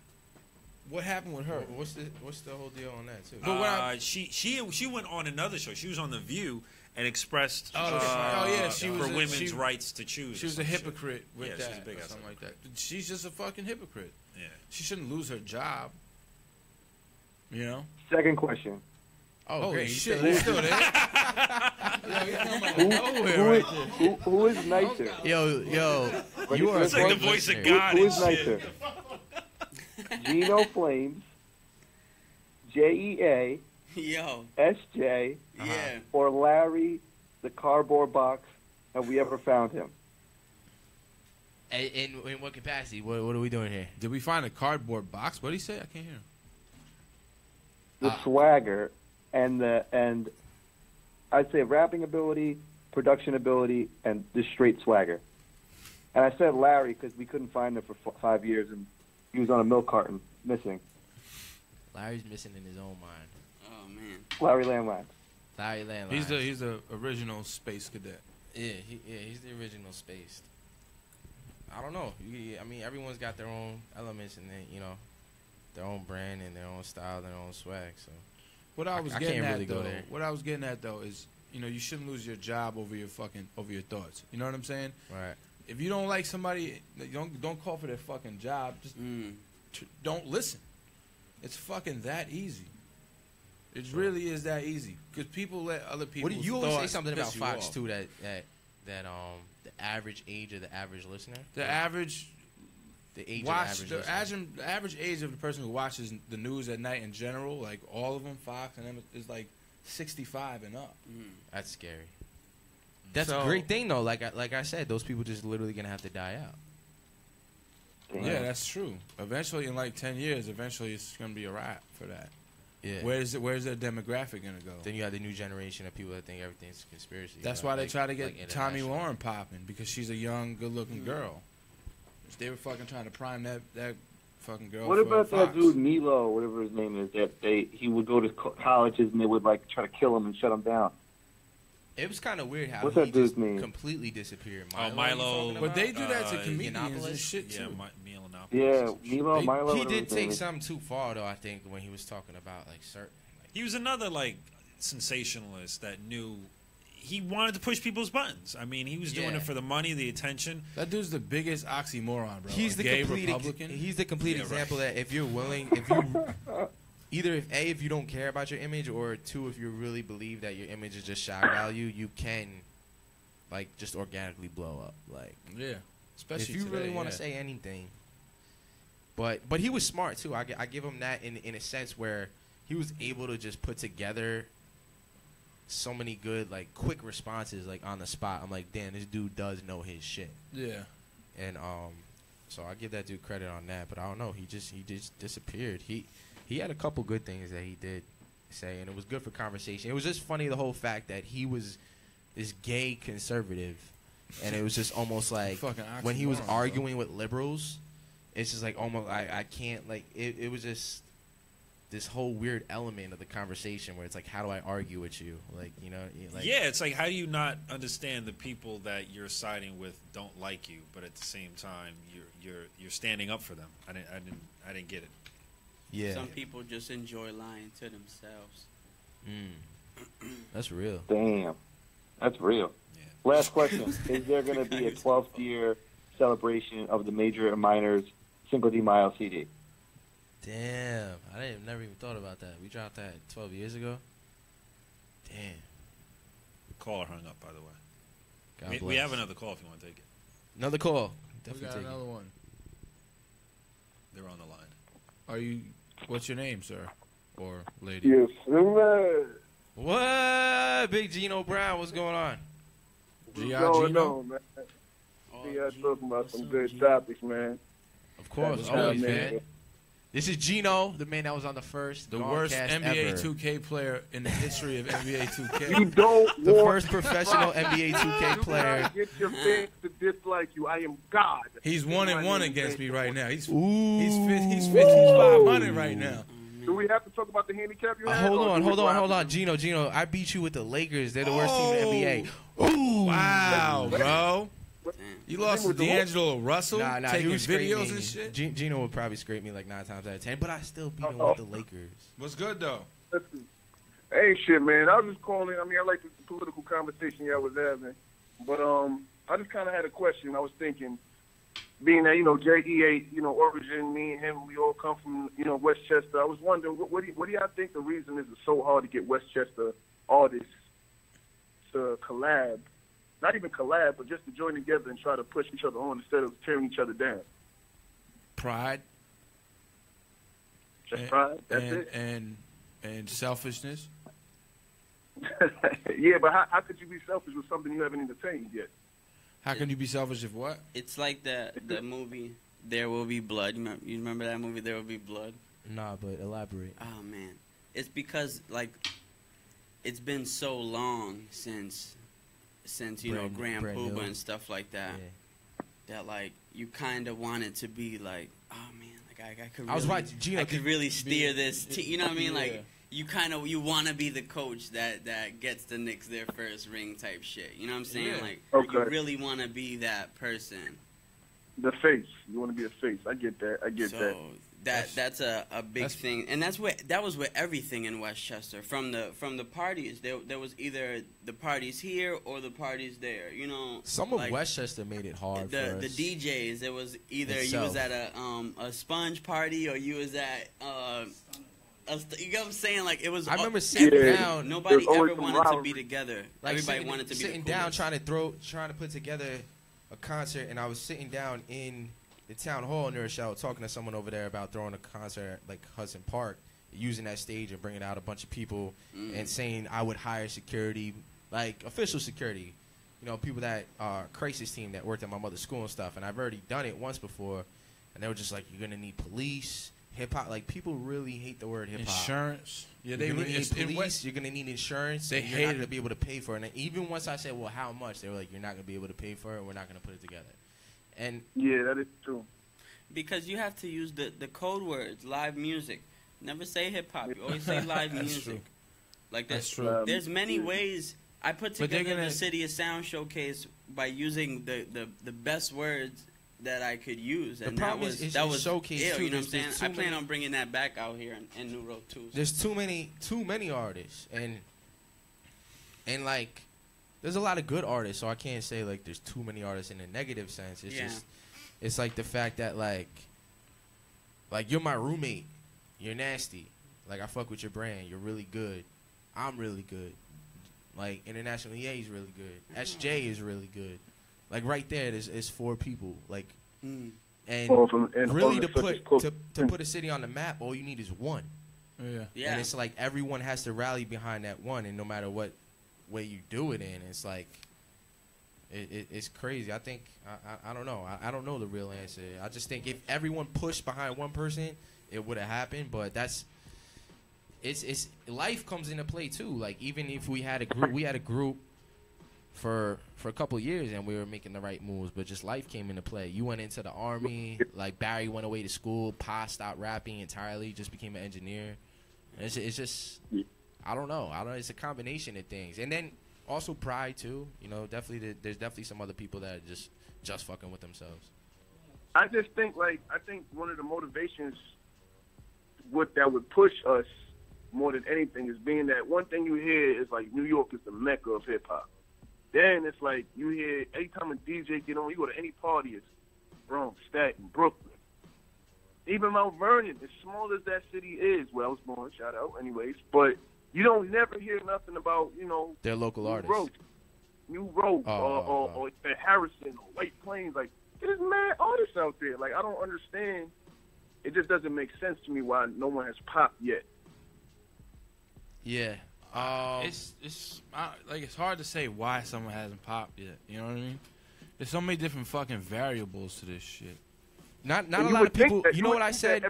What happened with her? What's the whole deal on that too? But when I- She went on another show. She was on The View and expressed she was for women's rights to choose. She was or a some shit. hypocrite with Yeah, she's a that, big or ass something like that. She's just a fucking hypocrite. Yeah. She shouldn't lose her job. Second question. Oh, great. He's shit, still he's there. still there. Who is nicer? Yo, you are It's like the voice of God Who and is shit. nicer? Gino Flames, JEA, Yo. SJ, Yeah. or Larry, the cardboard box? Have we ever found him? In what capacity? What are we doing here? Did we find a cardboard box? What did he say? I can't hear him. The swagger and I'd say rapping ability, production ability, and just straight swagger. And I said Larry because we couldn't find him for 5 years, and he was on a milk carton missing. Larry's missing in his own mind. Oh man. Larry Landline. Larry Landline. He's the original space cadet. Yeah, he's the original Spaced. I don't know. I mean, everyone's got their own elements and then their own brand and their own style, their own swag. So What I was I getting can't at really go though, there. what I was getting at though is you shouldn't lose your job over your thoughts. You know what I'm saying? Right. If you don't like somebody, don't call for their fucking job. Just don't listen. It's fucking that easy. It really is that easy. Because people let other people. You always say something about Fox too that the average age of the average listener. The average age of the person who watches the news at night in general, like all of them, Fox and them, is like 65 and up. That's scary. That's a great thing though. Like I said, those people just literally gonna have to die out. Yeah, that's true. Eventually, in like 10 years, it's gonna be a wrap for that. Yeah. Where's their demographic gonna go? Then you have the new generation of people that think everything's a conspiracy. That's why they try to get Tommy Lauren popping, because she's a young, good-looking girl. They were fucking trying to prime that fucking girl. What about that dude Milo, whatever his name is? That he would go to colleges and they would like try to kill him and shut him down. It was kind of weird how What's he that dude's just name? completely disappeared. Milo. But they do that to comedians and shit too. Yeah, Milo. He did take something too far though. I think when he was talking about like certain. He was another like sensationalist that knew he wanted to push people's buttons. I mean, he was doing it for the money, the attention. That dude's the biggest oxymoron, bro. He's the gay complete Republican. He's the complete example that if you're willing, if you don't care about your image, or two, if you really believe that your image is just shock value, you can like just organically blow up. Like especially if you really want to say anything. But he was smart too. I give him that in a sense where he was able to just put together so many good like quick responses like on the spot. I'm like, damn, this dude does know his shit. Yeah. And so I give that dude credit on that. But I don't know. He just disappeared. He had a couple good things that he did say, and it was good for conversation. It was just funny, the whole fact that he was this gay conservative, and it was just almost like when he was arguing with liberals, it's just like almost I can't like it was just this whole weird element of the conversation where it's like, how do I argue with you? Like, like, it's like, how do you not understand the people that you're siding with don't like you, but at the same time you're standing up for them? I didn't get it. Yeah. Some people just enjoy lying to themselves. That's real. Damn. That's real. Yeah. Last question. Is there going to be a 12th year celebration of the Major and Minors Cinco de Mayo CD? Damn. I never even thought about that. We dropped that 12 years ago. Damn. The caller hung up, by the way. God bless. We have another call if you want to take it. Another call. Definitely we got another one. They're on the line. Are you... What's your name, sir? Or lady? Yes, sir. What? Big Gino Brown, what's going on? What's going on, man? We got talking about some good topics, man. Of course, always, man. This is Gino, the man that was on the first worst NBA ever. 2K player in the history of NBA 2K. You don't the first professional NBA 2K player. Get your fans to dislike you. I am God. He's 1-1 against me right now. He's 500 right now. Do we have to talk about the handicap you have? Hold on. Gino, I beat you with the Lakers. They're the worst team in the NBA. Ooh, wow, bro. You lost to D'Angelo Russell taking videos and shit? Gino would probably scrape me like 9 times out of 10, but I still beat him with the Lakers. What's good, though? Hey, shit, man. I was just calling. I mean, I like the political conversation y'all was having. But I just kind of had a question. I was thinking, being that, JEA, origin, me and him, we all come from, Westchester. I was wondering, what do y'all think the reason is it's so hard to get Westchester artists to collab? Not even collab, but just to join together and try to push each other on instead of tearing each other down. Pride. Just pride. That's it. And selfishness. Yeah, but how could you be selfish with something you haven't entertained yet? How can you be selfish if what? It's like the movie There Will Be Blood. You remember that movie, There Will Be Blood? Nah, but elaborate. Oh, man. It's because, like, it's been so long since Grand Pooba and stuff like that, that like you kind of want it to be like, oh man, like I could. Really, I was watching Gino. I could really steer this. You know what I mean? Like you want to be the coach that gets the Knicks their first ring type shit. You know what I'm saying? Yeah. Like you really want to be that person. The face. You want to be a face. I get that. So That's a big thing, and that was with everything in Westchester. From the parties, there was either the parties here or the parties there. You know, some of Westchester made it hard for us. The DJs. It was either you was at a sponge party or you was at you know what I'm saying? Like it was. I remember sitting down. Nobody ever wanted to be together. Like everybody wanted to be sitting down, trying to put together a concert, and I was sitting down in the town hall near a show talking to someone over there about throwing a concert at like Hudson Park, using that stage and bringing out a bunch of people and saying I would hire security, like official security, you know, people that crisis team that worked at my mother's school and stuff. And I've already done it once before, and they were just like, you're gonna need police, hip hop. Like people really hate the word hip hop. Insurance. Yeah, you're gonna need police. You're gonna need insurance. They you're not gonna be able to pay for it. And even once I said, well, how much? They were like, you're not gonna be able to pay for it. We're not gonna put it together. And yeah, that is true. Because you have to use the code words, live music. Never say hip hop. You always say live music. True. Like that's true. There's many ways. I put together the City of Sound showcase by using the best words that I could use, and that was showcase ill, too. you know what I'm saying? I plan many, on bringing that back out here in New Road too. So. There's too many artists, and like there's a lot of good artists, so I can't say like there's too many artists in a negative sense. It's just it's like the fact that like you're my roommate, you're nasty, like I fuck with your brand, you're really good, I'm really good, like International EA is really good, SJ is really good, like right there is 4 people, like and really to put a city on the map, all you need is one. Yeah. And it's like everyone has to rally behind that one, and no matter what way you do it in, it's like it's crazy. I think I don't know. I don't know the real answer. I just think if everyone pushed behind one person, it would have happened. But it's life comes into play too. Like even if we had a group for a couple of years and we were making the right moves, but just life came into play. You went into the army, like Barry went away to school, Pa stopped rapping entirely, just became an engineer. And it's just I don't know. It's a combination of things, and then also pride too. You know, there's definitely some other people that are just fucking with themselves. I just think I think one of the motivations that would push us more than anything is being that one thing you hear is like New York is the mecca of hip hop. Then it's like you hear anytime a DJ get on, you go to any party, it's Bronx, Staten, Brooklyn. Even Mount Vernon, as small as that city is, where I was born, shout out anyways, but you don't never hear nothing about, you know, their local artists. New Road, or Harrison, or White Plains. Like, there's mad artists out there. Like, I don't understand. It just doesn't make sense to me why no one has popped yet. Yeah. It's hard to say why someone hasn't popped yet. You know what I mean? There's so many different fucking variables to this shit. Not a lot of people. You know what I said?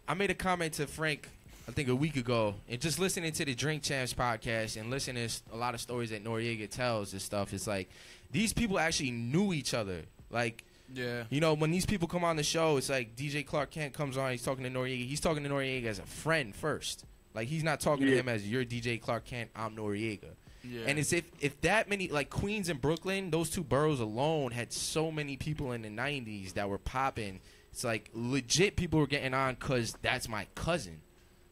I made a comment to Frank, I think a week ago, and just listening to the Drink Champs podcast and listening to a lot of stories that Noriega tells and stuff, it's like these people actually knew each other. Like, yeah, you know, when these people come on the show, it's like DJ Clark Kent comes on, he's talking to Noriega. He's talking to Noriega as a friend first. Like, he's not talking to him as you're DJ Clark Kent, I'm Noriega. Yeah. And it's if that many, like Queens and Brooklyn, those 2 boroughs alone had so many people in the 90s that were popping. It's like legit people were getting on because that's my cousin.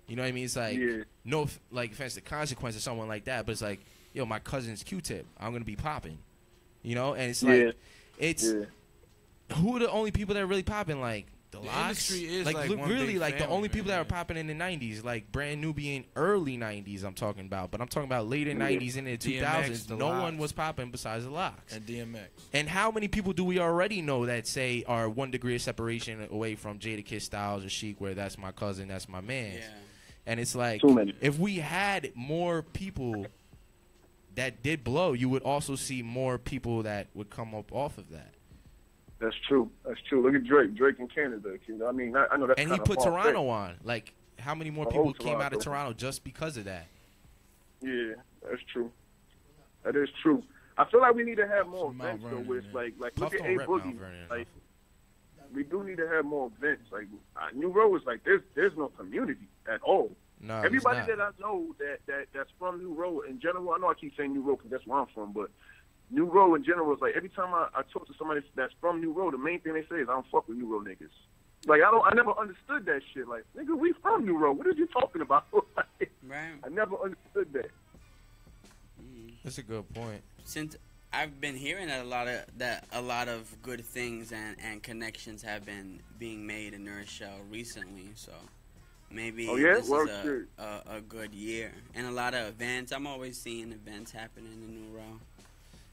You know what I mean? It's like, no, like, offense to Consequence or someone like that, but it's like, yo, my cousin's Q-Tip. I'm going to be popping. You know? And it's like, who are the only people that are really popping? Like, the industry is like really, like, the only people that are are popping in the 90s, like, brand new being early 90s I'm talking about, but I'm talking about later 90s into the 2000s. No one was popping besides the Locks. And DMX. And how many people do we already know that say are 1 degree of separation away from Jadakiss Styles or Chic, where that's my cousin, that's my man? Yeah. And it's like, if we had more people that did blow, you would also see more people that would come up off of that. That's true. Look at Drake. Drake in Canada. I mean, I know that's. And he put Toronto on. Like, how many more people came out of Toronto just because of that? Yeah, that's true. That is true. I feel like we need to have more events though. With like look at A Boogie. Like, we do need to have more events. Like, New Road is like there's no community at all. No, everybody that I know that's from New Road in general. I know I keep saying New Road because that's where I'm from, but New Road in general is like every time I talk to somebody that's from New Road, the main thing they say is I don't fuck with New Road niggas. Like I never understood that shit. Like, nigga, we from New Road. What are you talking about? Like, Right. I never understood that. That's a good point. Since I've been hearing that a lot of good things and connections have been being made in New Rochelle recently, so maybe this is a good year. And a lot of events. I'm always seeing events happening in New Rochelle.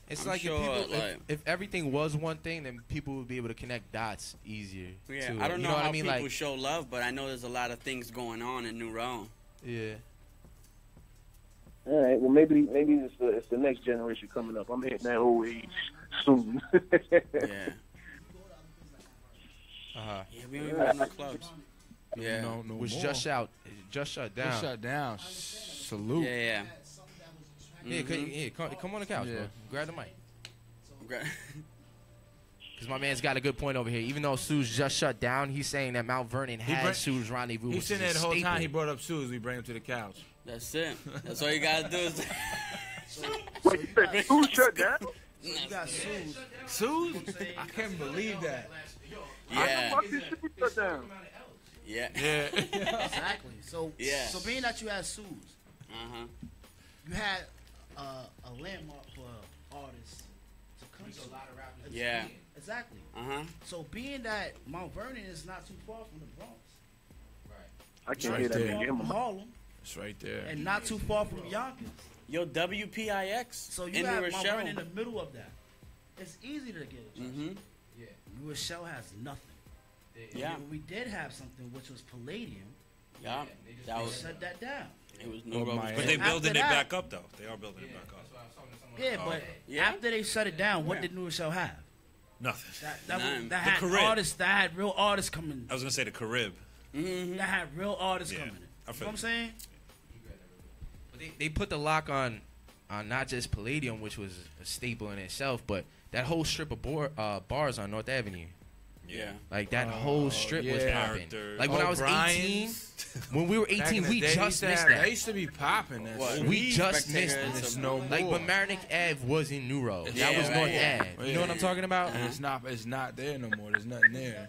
It's I'm like, sure, if everything was one thing, then people would be able to connect dots easier. Yeah, to I it. don't You know what how I mean? people Like, show love, but I know there's a lot of things going on in New Rochelle. yeah. All right. Well, maybe it's the next generation coming up. I'm hitting that old age soon. Yeah. Uh-huh. Yeah, we don't even have no clubs. Yeah. No Was more. just shut down. Just shut down. Salute. Yeah. Yeah, come on the couch, Yeah. bro. Grab the mic. Yeah. Because my man's got a good point over here. Even though Sue's just shut down, he's saying that Mount Vernon has Sue's Rendezvous. He's which sitting is there a the whole time. staple. He brought up Sue's. We bring him to the couch. That's it. That's all you gotta do is. Wait, you said who shut down? You got Sue's. Sue's? I can't believe that. Yeah. Fuck this shit shut down. Yeah. Yeah. Exactly. So, Yeah. so being that you had Sue's, Uh-huh. you had a landmark for artists to come to. Yeah. Exactly. Uh-huh. So being that Mount Vernon is not too far from the Bronx, I can't Right hear that there. nigga. far Give from him a Harlem, It's right there. and not too far from Yonkers. Yo, WPIX So you in New have Mount Rochelle. Vernon in the middle of that. It's easy to get it. Mm-hmm. New Rochelle has nothing. Yeah. We did have something which was Palladium. Yeah. That They was shut that down. it was Oh, New Road. my But they After building it that- back up though. They are building it back up. Yeah, but Yeah. after they shut it down, what Yeah. did New Rochelle have? Nothing. None. That The had Carib. artists. That had real artists coming. I was gonna say the Carib. Mm-hmm. That had real artists Yeah, coming. I You know feel what I'm you. saying? But they put the lock on not just Palladium, which was a staple in itself, but that whole strip of bars on North Avenue. Yeah. Like that whole strip was yeah. popping. Characters. Like when I was 18, O'Brien's. when we were Back 18, in the we day, just they missed They that. used to be popping that What? shit. We just Spectator missed and it. It's some- no more. Like, but Marinick Ave was in New Road. Yeah, That was right, North yeah. Ave. You know what I'm talking about? And it's not there no more. There's nothing there.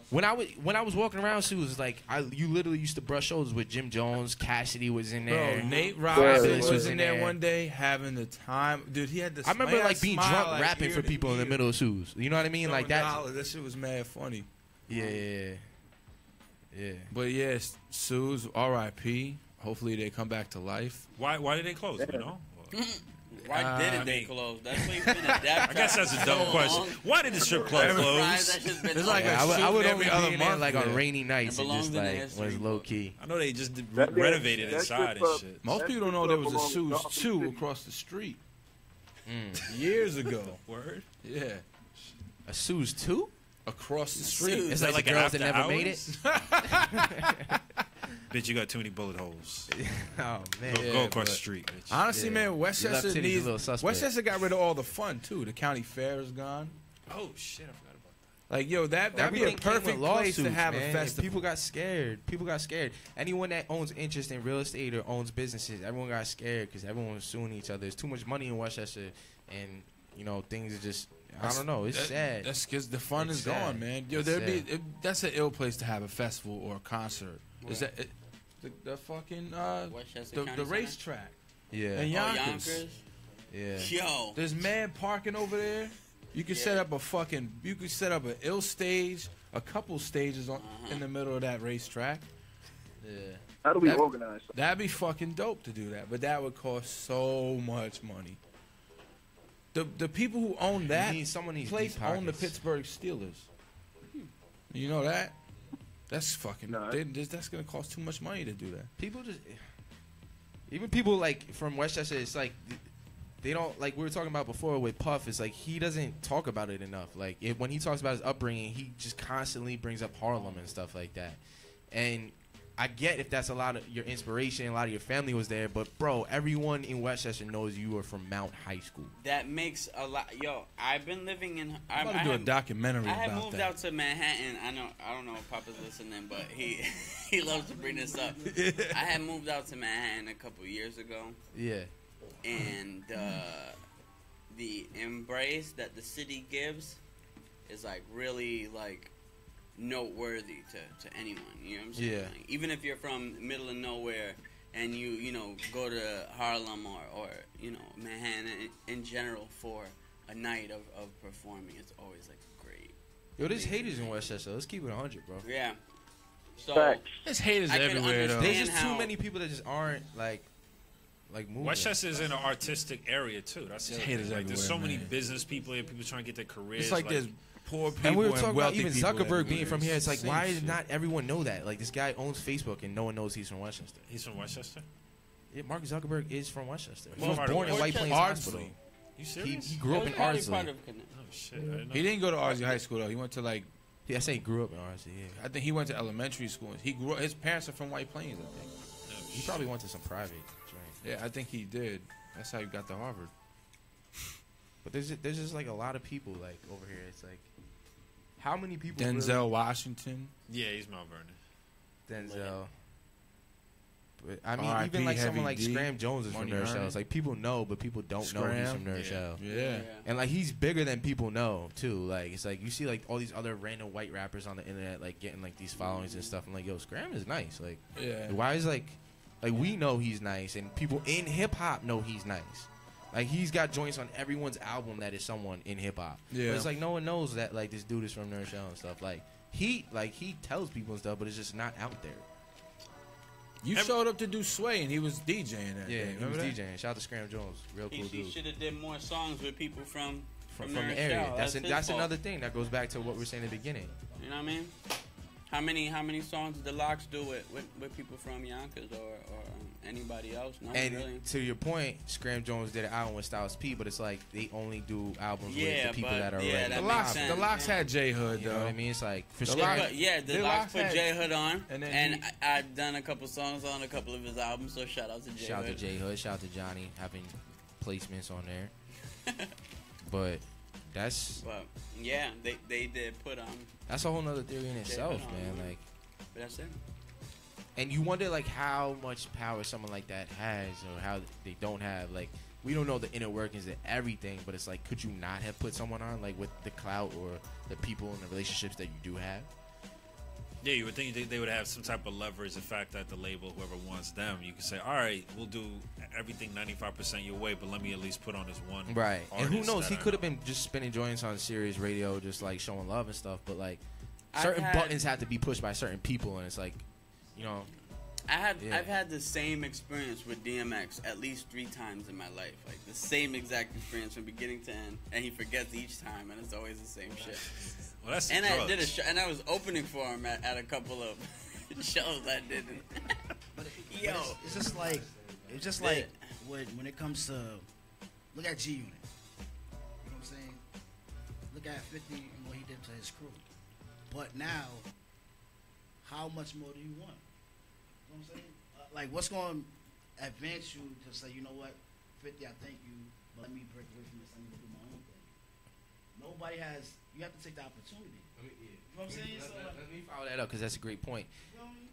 When I was walking around, Sue was like, you literally used to brush shoulders with Jim Jones. Cassidy was in there. Bro, Nate Fabulous Robinson was in there one day having the time. Dude, he had this. I remember like being drunk rapping for people in the middle of Sue's. You know what I mean? Like that. That shit was mad funny. Yeah. But yes, Sue's R.I.P. Hopefully they come back to life. Why did they close? You know. Why didn't they close? That's what he's been adapt. I guess that's a dumb question. Why did the strip club close? It's like Yeah, I would only every other be in there month, like yeah. on rainy nights It and just belongs in the like history was low key. I know they just That- renovated that inside strip and club- shit. Most That people don't know there was a strip club Sue's belongs 2 to- across the street years ago. Word. Yeah, A Sue's 2? across the street. Sue's. It's that like like the an girls that after never made it. Bitch, you got too many bullet holes. Oh man. Go Yeah, across but- the street, bitch. Honestly, Yeah. man, Your Westchester left titty's a needs. little suspect. Westchester got rid of all the fun too. The county fair is gone. Oh shit, I forgot about Like yo, that'd be a Everything came with perfect place to lawsuits, have man. a And festival. People got scared. Anyone that owns interest in real estate or owns businesses, everyone got scared because everyone was suing each other. There's too much money in Westchester, and things are just. I don't know. It's sad. That's because the fun It's is sad. gone, man. Yo, It's there'd be sad. that's an ill place to have a festival or a concert. Is that the fucking Westchester the County Center? racetrack Yeah. in Oh, Yonkers? Yonkers. Yeah. Yo. There's mad parking over there. You could set up an ill stage, a couple stages in the middle of that racetrack. Yeah. How do we That- organize? That'd be fucking dope to do that, but that would cost so much money. The people who own that Someone needs place deep own the pockets. Pittsburgh Steelers. You know that? That's fucking. No, that's gonna cost too much money to do that. People just, even people like from Westchester, it's like they don't like we were talking about before with Puff. It's like he doesn't talk about it enough. Like when he talks about his upbringing, he just constantly brings up Harlem and stuff like that. And I get if that's a lot of your inspiration, a lot of your family was there, but bro, everyone in Westchester knows you were from Mount High School. That makes a lot. Yo, I've been living in. I'm about to do a documentary I had about moved that. out to Manhattan. I don't know if Papa's listening, but he loves to bring this up. I had moved out to Manhattan a couple years ago, Yeah. and the embrace that the city gives is like really like noteworthy to anyone. You know what I'm saying? Yeah. Like, even if you're from middle of nowhere and you know go to Harlem or you know Manhattan in general for a night of performing, it's always like great. Yo, there's haters in Westchester. Let's keep it 100, bro. Yeah. So Facts. There's haters I can everywhere, though. understand There's just too how- many people that just aren't like moving. Westchester is in an artistic area too. That's the other haters thing. Like, there's so everywhere, many man. business people here, people trying to get their careers. It's like there's poor people And we were and talking about wealthy even people Zuckerberg everywhere. being from here. It's like, Same why shit. did not everyone know that? Like, this guy owns Facebook and no one knows he's from Westchester. He's from Westchester. Yeah, Mark Zuckerberg is from Westchester. He Well, was part of born in White Westchester. Plains Hospital. Ardsley. You He, serious? he grew up in That was probably Ardsley. part of Connecticut. Oh shit! I didn't know. He didn't go to Ardsley High School though. He went to like Yeah, I say he grew up in Ardsley. Yeah, I think he went to elementary school. He grew. His parents are from White Plains. I think. Oh, he shit. probably went to some private joint. Yeah, I think he did. That's how he got to Harvard. But there's just like a lot of people like over here. It's like, how many people? Denzel Washington. Yeah, he's Mount Vernon. Denzel. But, I mean, R.I.P. even like someone Heavy like D, Scram Jones is from Money Nerd Shell. Earned. It's like people know, but people don't know he's from Scram? Nerd Shell. Yeah. And like he's bigger than people know too. Like it's like you see like all these other random white rappers on the internet like getting like these followings and stuff. I'm like, yo, Scram is nice. Like, Yeah. why is like we know he's nice and people in hip hop know he's nice. Like he's got joints on everyone's album that is someone in hip hop. Yeah. But it's like no one knows that like this dude is from Nerd Shell and stuff. Like he tells people and stuff, but it's just not out there. You showed up to do Sway and he was DJing that Yeah, day. he was Remember that? DJing. Shout out to Scram Jones, real cool He dude. should have did more songs with people from From Nerd the area. Shell. That's his that's fault. another thing that goes back to what we were saying in the beginning. You know what I mean? How many songs did the Locks do with people from Yonkers or anybody else? Not And really. to your point, Scram Jones did an album with Styles P, but it's like they only do albums Yeah, with the people but- that are yeah, already. that The makes Locks, sense. the Locks Yeah. had J Hood You know though. what I mean? It's like for The Scram. Locks- But yeah, the the Locks Locks put had- J Hood on, and and, then I've done a couple songs on a couple of his albums. So shout out to J Shout out to Hood. J Hood. Shout out to Johnny having placements on there. But that's But yeah, they did put a whole nother theory in itself, Hood on, man. yeah. Like, but that's it. and you wonder like how much power someone like that has, or how they don't have. Like, we don't know the inner workings of everything, but it's like, could you not have put someone on like with the clout or the people and the relationships that you do have? Yeah, you would think they would have some type of leverage. The fact that the label, whoever wants them, you can say, all right, we'll do everything 95% your way, but let me at least put on this one. Right. And who artist knows? that He I could have know. been just spinning joints on Sirius Radio, just like showing love and stuff. But like, I've certain had- buttons have to be pushed by certain people, and it's like, you know, Yeah. I've had the same experience with DMX at least 3 times in my life, like the same exact experience from beginning to end, and he forgets each time, and it's always the same shit. Well, that's the And I drugs. did a show, and I was opening for him at a couple of shows I didn't. Yo, But it's just like when it comes to look at G Unit. You know what I'm saying? Look at 50 and what he did to his crew. But now, how much more do you want? You know what I'm saying? Like, what's going to advance you to say, you know what, 50, I thank you, but let me break away from this. Let me do my own thing. Nobody has. You have to take the opportunity. You know what I'm saying? So, like, let me follow that up because that's a great point. you know what I mean?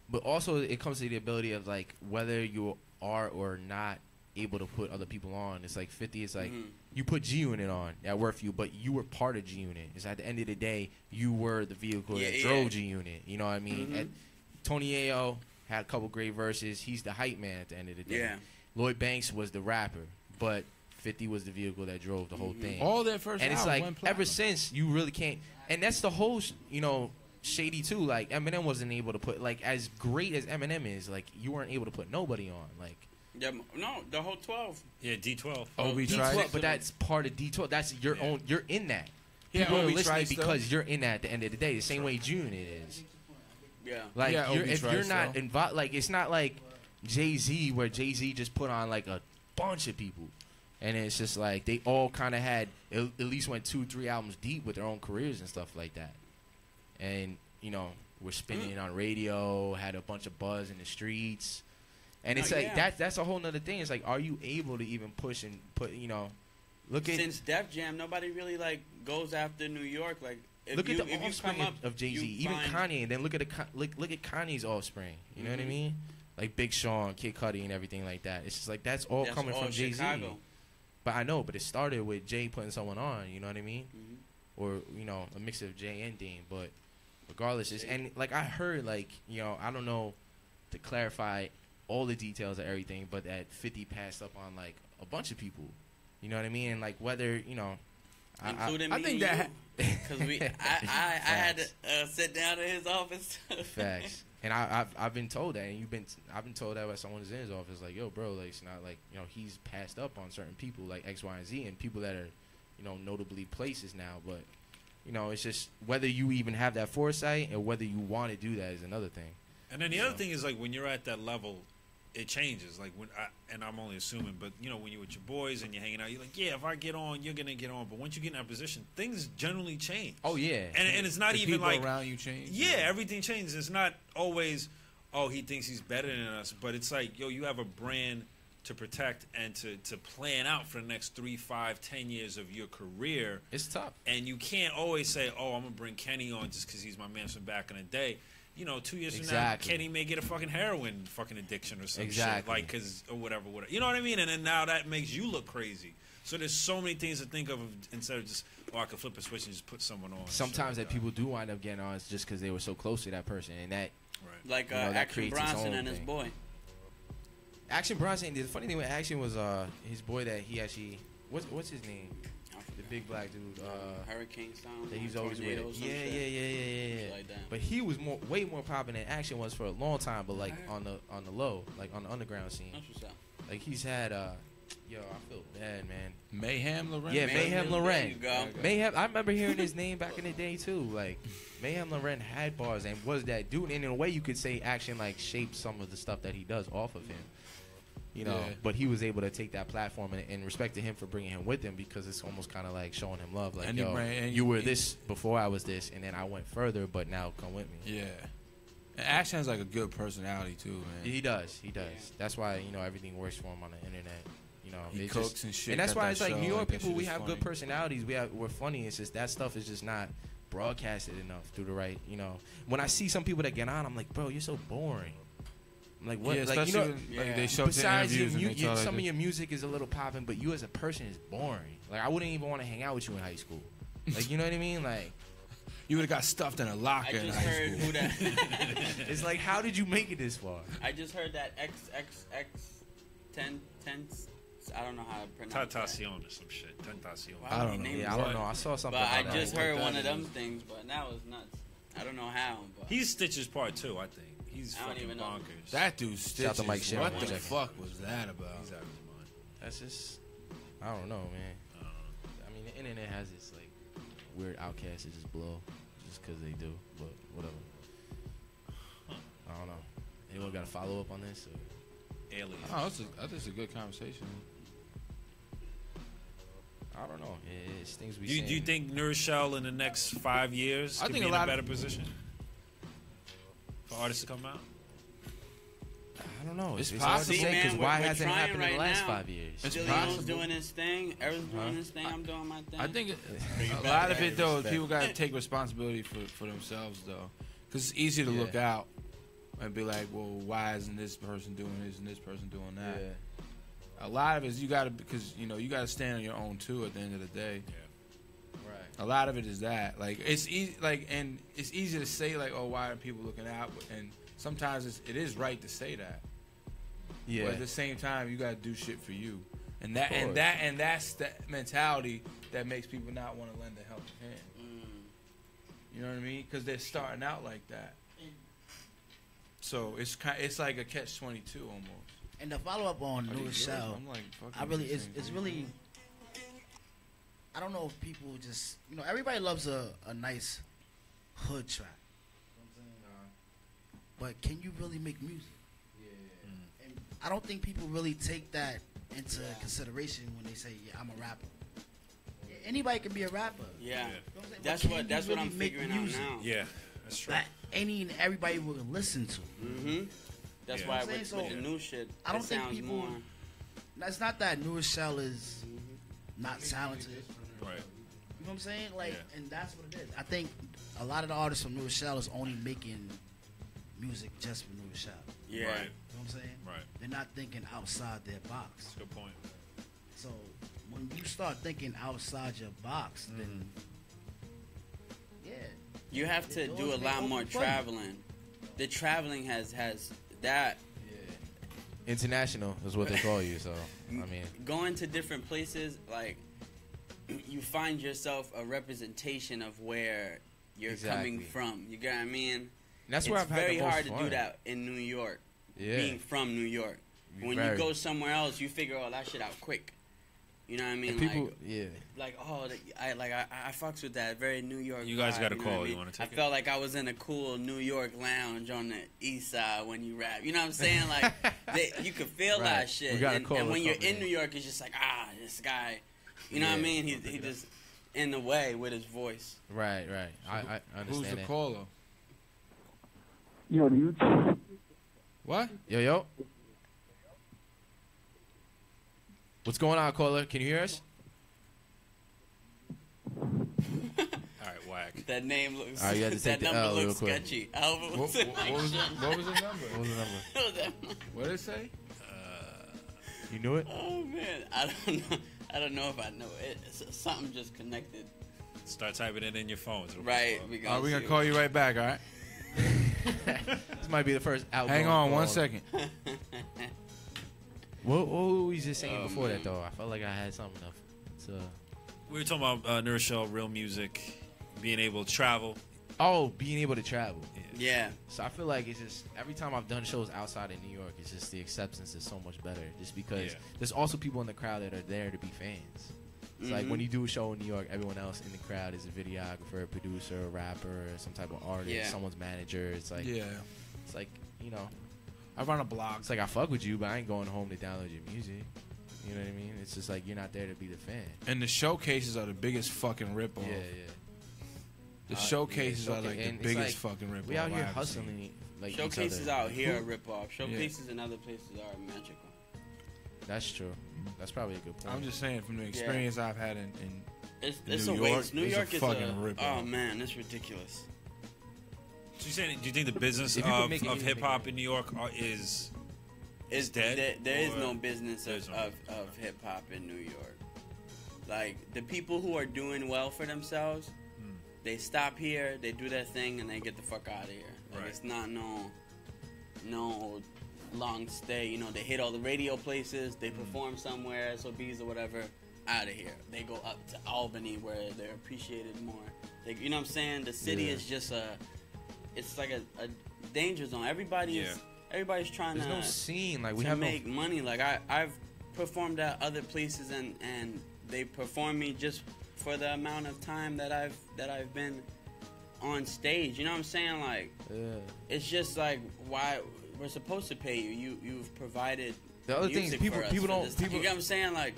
But also, it comes to the ability of like whether you are or not able to put other people on. It's like 50. It's like you put G Unit on that worked for you, but you were part of G Unit. It's at the end of the day, you were the vehicle that drove G Unit. You know what I mean? And Tony Ayo had a couple great verses. He's the hype man at the end of the day. Yeah. Lloyd Banks was the rapper, but 50 was the vehicle that drove the whole thing. All their first And it's albums like went ever platinum. since you really can't, and that's the whole shady too. Like Eminem wasn't able to put, like, as great as Eminem is, like you weren't able to put nobody on, like yeah, no, the whole 12. Yeah, D12. Obi D12, tried. but that's part of D12. That's your own. You're in that. Yeah, People are Obi listening tried still. because you're in that at the end of the day. The same way June it is. Yeah. Like Yeah, you're, Obi if tried you're not still. involved, like it's not like Jay-Z where Jay-Z just put on like a bunch of people, and it's just like they all kind of had at least went 2-3 albums deep with their own careers and stuff like that, and we're spinning it on radio, had a bunch of buzz in the streets, and it's No, like yeah. that's a whole nother thing. It's like, are you able to even push and put look at Since Def Jam, nobody really like goes after New York. Like, if look you, at the if you offspring come up of Jay-Z, you even find- Kanye, and then look at look at Kanye's offspring. You know what I mean? Like Big Sean, Kid Cudi, and everything like that. It's just like that's all That's coming all from Jay-Z. Chicago. But I know, but it started with Jay putting someone on. You know what I mean? Mhm. Or a mix of Jay and Dean. But regardless, and like I heard, like, you know, I don't know to clarify all the details of everything, but that 50 passed up on like a bunch of people. You know what I mean? And like whether, you know, including I me think and that because I had to sit down in his office. Facts. And I've been told that, and I've been told that by someone who's in his office, like, yo, bro, like, it's not like, you know, he's passed up on certain people like X, Y, and Z, and people that are, you know, notably places now. But, you know, it's just whether you even have that foresight and whether you want to do that is another thing. And then the other thing is, like, when you're at that level, it changes. Like, and I'm only assuming, but, you know, when you're with your boys and you're hanging out, you're like, yeah, if I get on, you're going to get on. But once you get in that position, things generally change. Oh, yeah. And it's not the even people like around you change. Yeah, everything changes. It's not always, oh, he thinks he's better than us, but it's like, yo, you have a brand to protect and to plan out for the next 3, 5, 10 years of your career. It's tough. And you can't always say, oh, I'm gonna bring Kenny on just because he's my man from back in the day. You know, 2 years from now, Kenny may get a fucking heroin fucking addiction or some shit, like, cause or whatever. You know what I mean? And then now that makes you look crazy. So there's so many things to think of instead of just, oh, I could flip a switch and just put someone on. Sometimes that people do wind up getting on is just because they were so close to that person, and that, like, you know, that Action Bronson and his boy. Action Bronson. The funny thing with Action was his boy that he actually what's his name? The big black dude. Hurricane Sound. That he's always with. Yeah. Like that. But he was way more popping than Action was for a long time. But like on the low, like on the underground scene. That's what's up. Like he's had yo, I feel bad, man. Mayhem Loren. Yeah, Mayhem Loren. There you go. Mayhem. I remember hearing his name back in the day too. Like Mayhem Loren had bars and was that dude. And in a way, you could say Action like shaped some of the stuff that he does off of him. You know, but he was able to take that platform and respect to him for bringing him with him because it's almost kind of like showing him love. Like, yo, you were this before I was this, and then I went further, but now come with me. Yeah. And Action has like a good personality too, man. He does. That's why, you know, everything works for him on the internet. You know, he cooks and shit. And that's why it's like New York people, we have good personalities. We're funny. It's just that stuff is just not broadcasted enough through the right. You know, when I see some people that get on, I'm like, bro, you're so boring. Like what? Yeah, like, you know, like they show besides interviews some of your music is a little popping, but you as a person is boring. Like I wouldn't even want to hang out with you in high school. Like you know what I mean? Like you would have got stuffed in a locker in high school. Who that? It's like, how did you make it this far? I just heard that XXX10. I don't know how to pronounce Tentacion or some shit. Tentacion. I don't know. Yeah, I don't know. I saw something. But I just heard one of them things, but that was nuts. I don't know how. But he's Stitch's part too, I think. He's fucking bonkers. That dude's Stitches. What the fuck was that about? He's out of his mind. That's just, I don't know, man. I mean, the internet has its like weird outcasts that just blow just because they do, but whatever. I don't know. Anyone got a follow up on this? Or? Aliens. Oh, I think it's a good conversation. I don't know. It's things we. Do you think New Rochelle in the next 5 years could be in a better position for artists to come out? I don't know. It's hard to say because why hasn't it trying happened in the right last now. 5 years? It's Leo's doing his thing. Eric's doing his thing. I'm doing my thing. I think a lot of it though, people got to take responsibility for themselves though, because it's easy to look out and be like, well, why isn't this person doing this and this person doing that? Yeah. A lot of it is you got to, because you know you got to stand on your own too. At the end of the day, Right. a lot of it is that. Like it's easy, like, and it's easy to say like, oh, why are people looking out? And sometimes it is right to say that. Yeah. But at the same time, you got to do shit for you, and that's the mentality that makes people not want to lend a helping hand. You know what I mean? Because they're starting out like that. So it's like a catch-22 almost. And the follow up on New Rochelle, it's really. I don't know if people just, you know, everybody loves a nice hood track. You know what I'm saying? But can you really make music? And I don't think people really take that into consideration when they say, "Yeah, I'm a rapper." Yeah, anybody can be a rapper. Yeah, you know that's what I'm figuring out now. Yeah, that's true. That ain't everybody will listen to. That's why with the new shit, I don't think sounds people. more. It's not that New Rochelle is not talented. Right. You know what I'm saying? Like, and that's what it is. I think a lot of the artists from New Rochelle is only making music just for New Rochelle. Yeah. Right. You know what I'm saying? Right. They're not thinking outside their box. That's a good point. So when you start thinking outside your box, then You have to do a lot more traveling. The traveling has that. International is what they call you. So I mean, going to different places, like you find yourself a representation of where you're coming from. You get what I mean? And that's where I've had very the most hard fun. to do that in New York. Yeah. Being from New York, when you go somewhere else, you figure all that shit out quick. You know what I mean? And people, I fucks with that very New York. You guys got a vibe, call. You know what I mean? You want to take I felt like I was in a cool New York lounge on the east side when you rap. You know what I'm saying? Like you could feel that shit. We got a call. And when you're in New York, it's just like this guy. You know what I mean? He just in the way with his voice. Right. I understand. Who's the that. caller? Yo, you. What? Yo. What's going on, caller? Can you hear us? All right, whack. That name looks. All right, you had to take that the number L real looks quick. sketchy. What was the number? What was the number? What did it say? You knew it? Oh man, I don't know if I know it. It's something just connected. Start typing it in your phone. Right. We're gonna call you right back. All right. This might be the first outgoing Hang on call. 1 second. What were we just saying before that, though? I felt like I had something enough. So. We were talking about Nerd Show, real music, being able to travel. Oh, being able to travel. Yeah. So I feel like it's just every time I've done shows outside of New York, it's just the acceptance is so much better. Just because there's also people in the crowd that are there to be fans. It's like when you do a show in New York, everyone else in the crowd is a videographer, a producer, a rapper, some type of artist, someone's manager. It's like, it's like, you know, I run a blog. It's like I fuck with you, but I ain't going home to download your music. You know what I mean? It's just like you're not there to be the fan. And the showcases are the biggest fucking ripoff. Yeah. The showcases are like the biggest fucking ripoff. We out here hustling. Like showcases out here are ripoff. Showcases in other places are magical. That's true. That's probably a good point. I'm just saying from the experience I've had in it's New a York, waste. New York is fucking ripoff. Oh man, it's ridiculous. So you saying? Do you think the business of hip hop in New York is dead? There is no business of hip hop in New York. Like the people who are doing well for themselves, they stop here, they do their thing, and they get the fuck out of here. Like it's not no long stay. You know, they hit all the radio places, they perform somewhere, SOBs or whatever. Out of here, they go up to Albany where they're appreciated more. You know what I'm saying? The city is just it's like a danger zone. Everybody's trying There's to no scene. Like we to have make money. Like I've performed at other places and they perform me just for the amount of time that I've been on stage. You know what I'm saying? Like it's just like why we're supposed to pay you. You've provided the other thing is people don't you get what I'm saying? Like.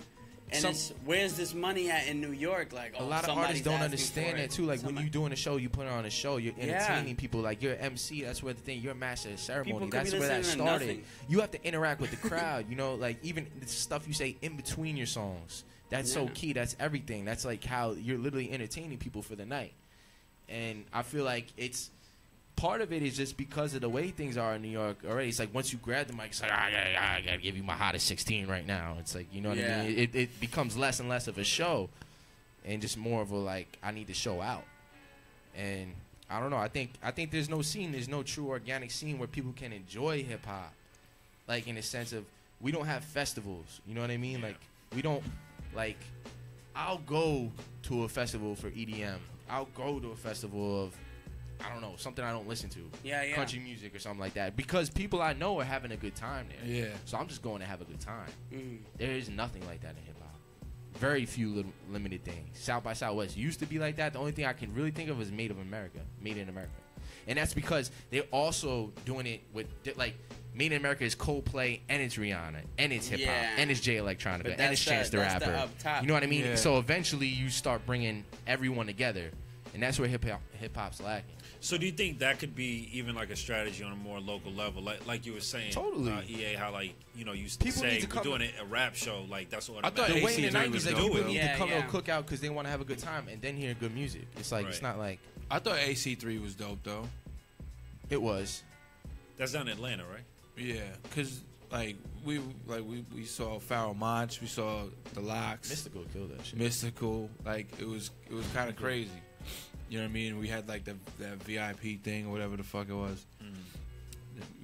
And where's this money at in New York? Like a lot of artists don't understand that too. Like when you're doing a show, you put on a show, you're entertaining people. Like you're MC, that's where the thing. You're a master of ceremony. That's where that started. You have to interact with the crowd. You know, like even the stuff you say in between your songs. That's so key. That's everything. That's like how you're literally entertaining people for the night. And I feel like it's part of it is just because of the way things are in New York already. It's like once you grab the mic, it's like, I gotta give you my hottest 16 right now. It's like, you know what I mean? It becomes less and less of a show and just more of a like, I need to show out. And I don't know. I think there's no scene. There's no true organic scene where people can enjoy hip hop. Like in the sense of we don't have festivals. You know what I mean? Like we don't like. I'll go to a festival for EDM. I'll go to a festival of I don't know, something I don't listen to. Country music or something like that. Because people I know are having a good time there. Yeah. So I'm just going to have a good time. There is nothing like that in hip-hop. Very few limited things. South by Southwest used to be like that. The only thing I can really think of is Made in America. And that's because they're also doing it with, like, Made in America is Coldplay and it's Rihanna and it's hip-hop and it's Jay Electronica and it's Chance the Rapper. You know what I mean? Yeah. So eventually you start bringing everyone together. And that's where hip-hop's lacking. So do you think that could be even like a strategy on a more local level, like you were saying, totally. EA, how like you used to People say need to we're doing a rap show, like that's what I thought the way in the AC3 '90s, was like dope, people though. need to come to a cookout because they want to have a good time and then hear good music. It's like it's not like I thought AC3 was dope though. It was. That's down in Atlanta, right? Yeah, because like we saw Pharoah Monch, we saw the Locks, Mystical killed that shit. Mystical, like it was kind of crazy. You know what I mean? We had like that VIP thing or whatever the fuck it was.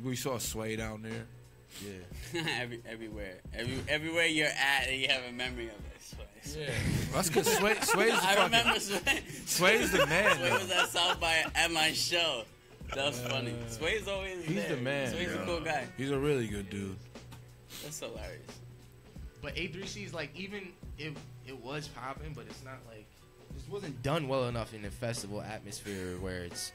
We saw Sway down there. Yeah. Everywhere you're at, and you have a memory of it. Yeah, that's because Sway's the I remember Sway. Sway's the man. Sway was at South by at my show. That was funny. Sway's always He's there. the man. Sway's a cool guy. He's a really good dude. That's hilarious. But A3C's like, even it was popping, but it's not like, this wasn't done well enough in the festival atmosphere where it's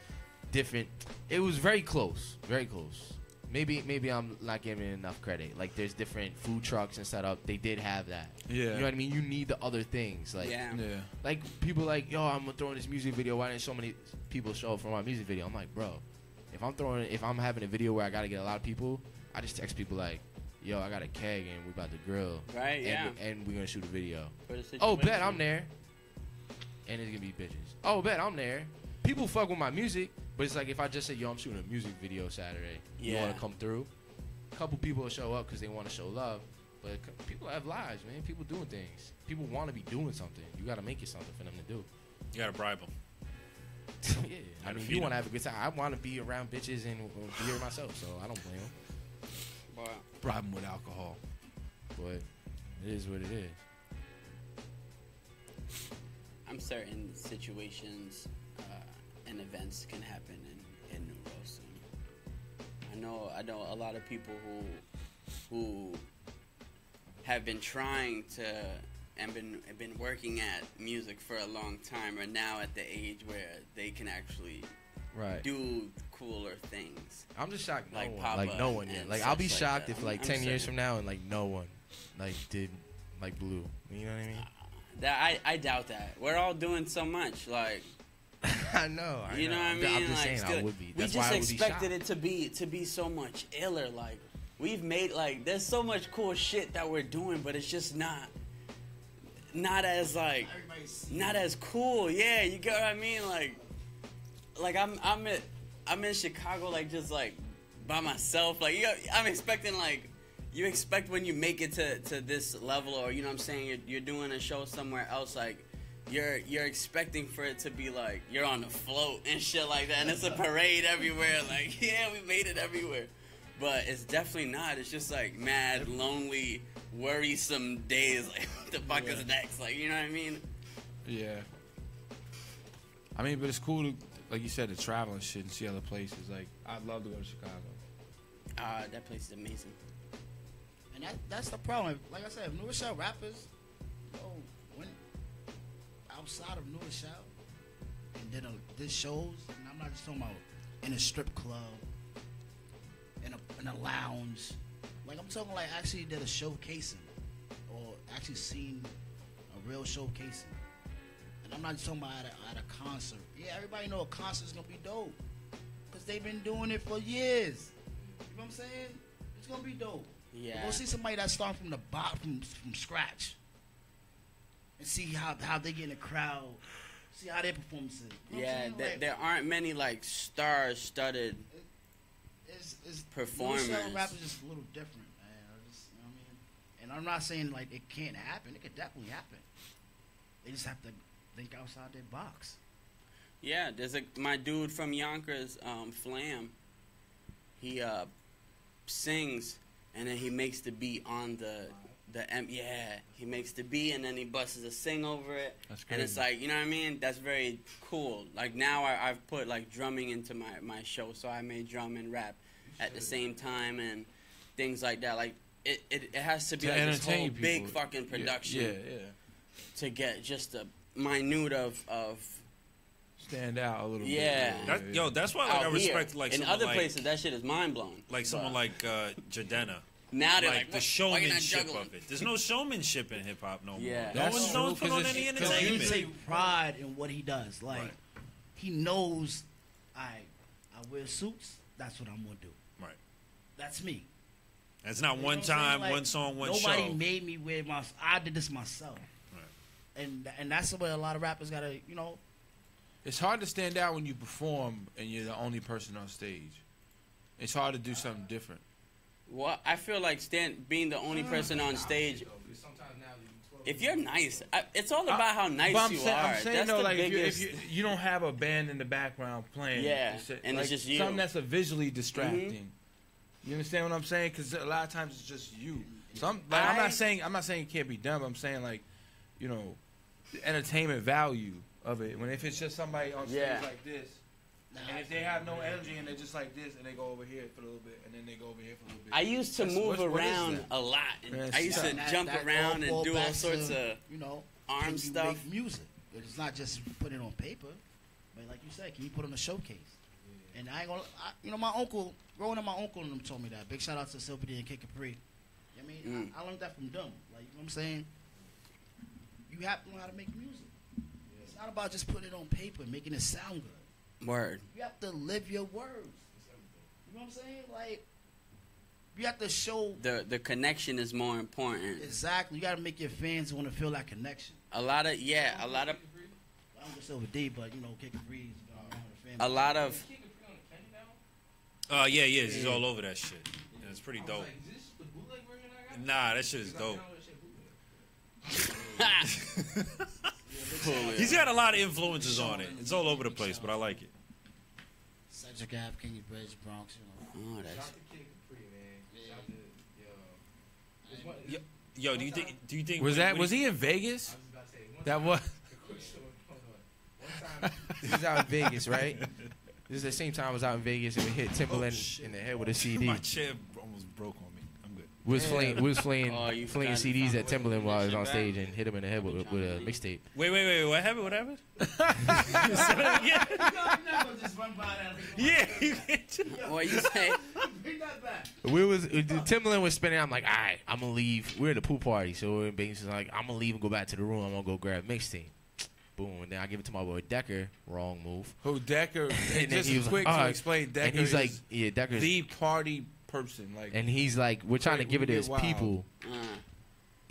different. It was very close, very close. Maybe I'm not giving it enough credit. Like, there's different food trucks and setup. They did have that. Yeah. You know what I mean? You need the other things. Like, like people like, yo, I'm throwing this music video. Why didn't so many people show up for my music video? I'm like, bro, if I'm having a video where I gotta get a lot of people, I just text people like, yo, I got a keg and we about to grill. Right. And we're gonna shoot a video. The Oh, bet I'm there. And it's gonna be bitches. Oh, bet I'm there. People fuck with my music. But it's like if I just say, yo, I'm shooting a music video Saturday. You want to come through? A couple people will show up because they want to show love. But people have lives, man. People doing things. People want to be doing something. You got to make it something for them to do. You got to bribe them. Yeah. I mean, you want to have a good time. I want to be around bitches and beer myself, so I don't blame them. Wow. Bribe them with alcohol. But it is what it is. I'm certain situations and events can happen in New Roasting. I know a lot of people who have been trying to and been working at music for a long time are now at the age where they can actually do cooler things. I'm just shocked. No one yet. Like, I'll be shocked if like 10 years from now and like no one like did like Blue. You know what I mean? I doubt that. We're all doing so much. Like, I know. You know what I mean? I'm just like, saying I would be. That's we why just I would expected be it to be so much iller. Like, we've made there's so much cool shit that we're doing, but it's just not as not as cool. Yeah, you get what I mean? Like I'm in Chicago, like just like by myself. Like, I'm expecting like. You expect when you make it to this level, or you know what I'm saying, you're doing a show somewhere else, like you're expecting for it to be like you're on the float and shit like that, and it's a parade everywhere. Like, yeah, we made it everywhere, but it's definitely not. It's just like mad, lonely, worrisome days. Like, what the fuck is next? Like, you know what I mean? Yeah. I mean, but it's cool to, like you said, to travel and shit and see other places. Like, I'd love to go to Chicago. That place is amazing. And that's the problem. Like I said, if New Rochelle rappers, when outside of New Rochelle and did shows, and I'm not just talking about in a strip club, in a lounge. Like, I'm talking like actually did a showcasing, or actually seen a real showcasing. And I'm not just talking about at a concert. Yeah, everybody know a concert's gonna be dope, cause they've been doing it for years. You know what I'm saying? It's gonna be dope. Yeah. Go see somebody that's starting from the bottom, from scratch, and see how they get in the crowd, see how their performances. You know there aren't many like star-studded performers. Rap is just a little different, man. You know what I mean? And I'm not saying like it can't happen. It could definitely happen. They just have to think outside their box. Yeah, there's my dude from Yonkers, Flam. He sings. And then he makes the beat on he makes the beat and then he busts a sing over it. That's crazy. And it's like, you know what I mean? That's very cool. Like, now I've put like drumming into my show, so I made drum and rap at the same time and things like that. Like, it has to be like this whole people. big fucking production yeah. to get just a minute of stand out a little bit. Yeah. That's why I respect like in other places that shit is mind blowing. Like someone like Jadena. Now they're like the showmanship of it. There's no showmanship in hip hop no more. Yeah. No one's put on any entertainment. He take pride in what he does. Like, he knows, I wear suits. That's what I'm gonna do. Right. That's me. That's not one time, one song, one show. Nobody made me wear I did this myself. Right. And that's the way a lot of rappers gotta, It's hard to stand out when you perform and you're the only person on stage. It's hard to do something different. Well, I feel like being the only person on stage if you're nice, it's all about how nice But you I'm are. saying That's though, the like biggest. if you don't have a band in the background playing, Yeah, and like, it's just you. something that's a visually distracting. You understand what I'm saying? Because a lot of times it's just you. Some like, I'm not saying it can't be done. But I'm saying like, you know, the entertainment value of it. When if it's just somebody on stage like this. And if they have no energy and they're just like this and they go over here for a little bit and then they go over here for a little bit. I used to move around a lot. And I used to jump around and do all sorts of, arm stuff. Make music. It's not just putting it on paper, but like you said, can you put on a showcase? Yeah. And I ain't gonna, my uncle, growing up, my uncle and them told me that. Big shout out to Silver D and Kid Capri. I mean, I learned that from them. Like, you know what I'm saying? You have to know how to make music. Yeah. It's not about just putting it on paper and making it sound good. Word. You have to live your words. You know what I'm saying? Like, you have to show the connection is more important. Exactly. You got to make your fans want to feel that connection. A lot of. I don't go Silver D, but Kid Capri's a lot of. Yeah, he's all over that shit. Yeah, it's pretty dope. Nah, that shit is dope. He's got a lot of influences on it. It's all over the place, but I like it. Cedric Ave, Kingy Bridge, Bronx. Oh, that's. Yo, do you think was he in Vegas? That was. He was out in Vegas, right? This is the same time I was out in Vegas and we hit Timberland in the head with a CD. My chair almost broke on me. I'm good. We was flinging CDs at Timberland while I was on stage and hit him in the head with a mixtape. Wait, what happened? What happened? Yeah, you can't. What you say? Bring that back. Timberland was spinning. I'm like, all right, I'm gonna leave. We're at a pool party, so we're in Vegas. Like, I'm gonna leave and go back to the room. I'm gonna go grab mixtape. Boom, and then I give it to my boy Decker. Wrong move. Who Decker? And just he was quick like, to explain, Decker. And he's like, yeah, Decker's the party person. Like, and he's like, we're trying to give it to his wild. people.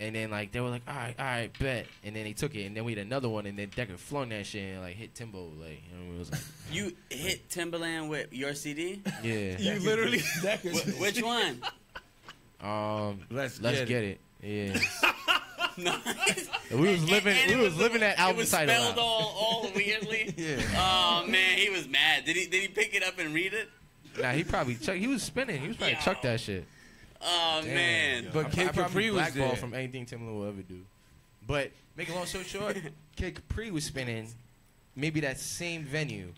And then like they were like, all right, bet. And then they took it, and then we had another one, and then Decker flung that shit and like hit Timbo. Like, it was like, you hit Timberland with your CD? Yeah. You literally. Which one? Let's get it. Yeah. Nice. We was living that album title. It was spelled all weirdly. Yeah. Oh man, he was mad. Did he pick it up and read it? Nah, he probably he was spinning. He was probably chucked that shit. Oh man. But Kid Capri was there. From anything Timberland will ever do. But make a long story short, Kid Capri was spinning maybe that same venue.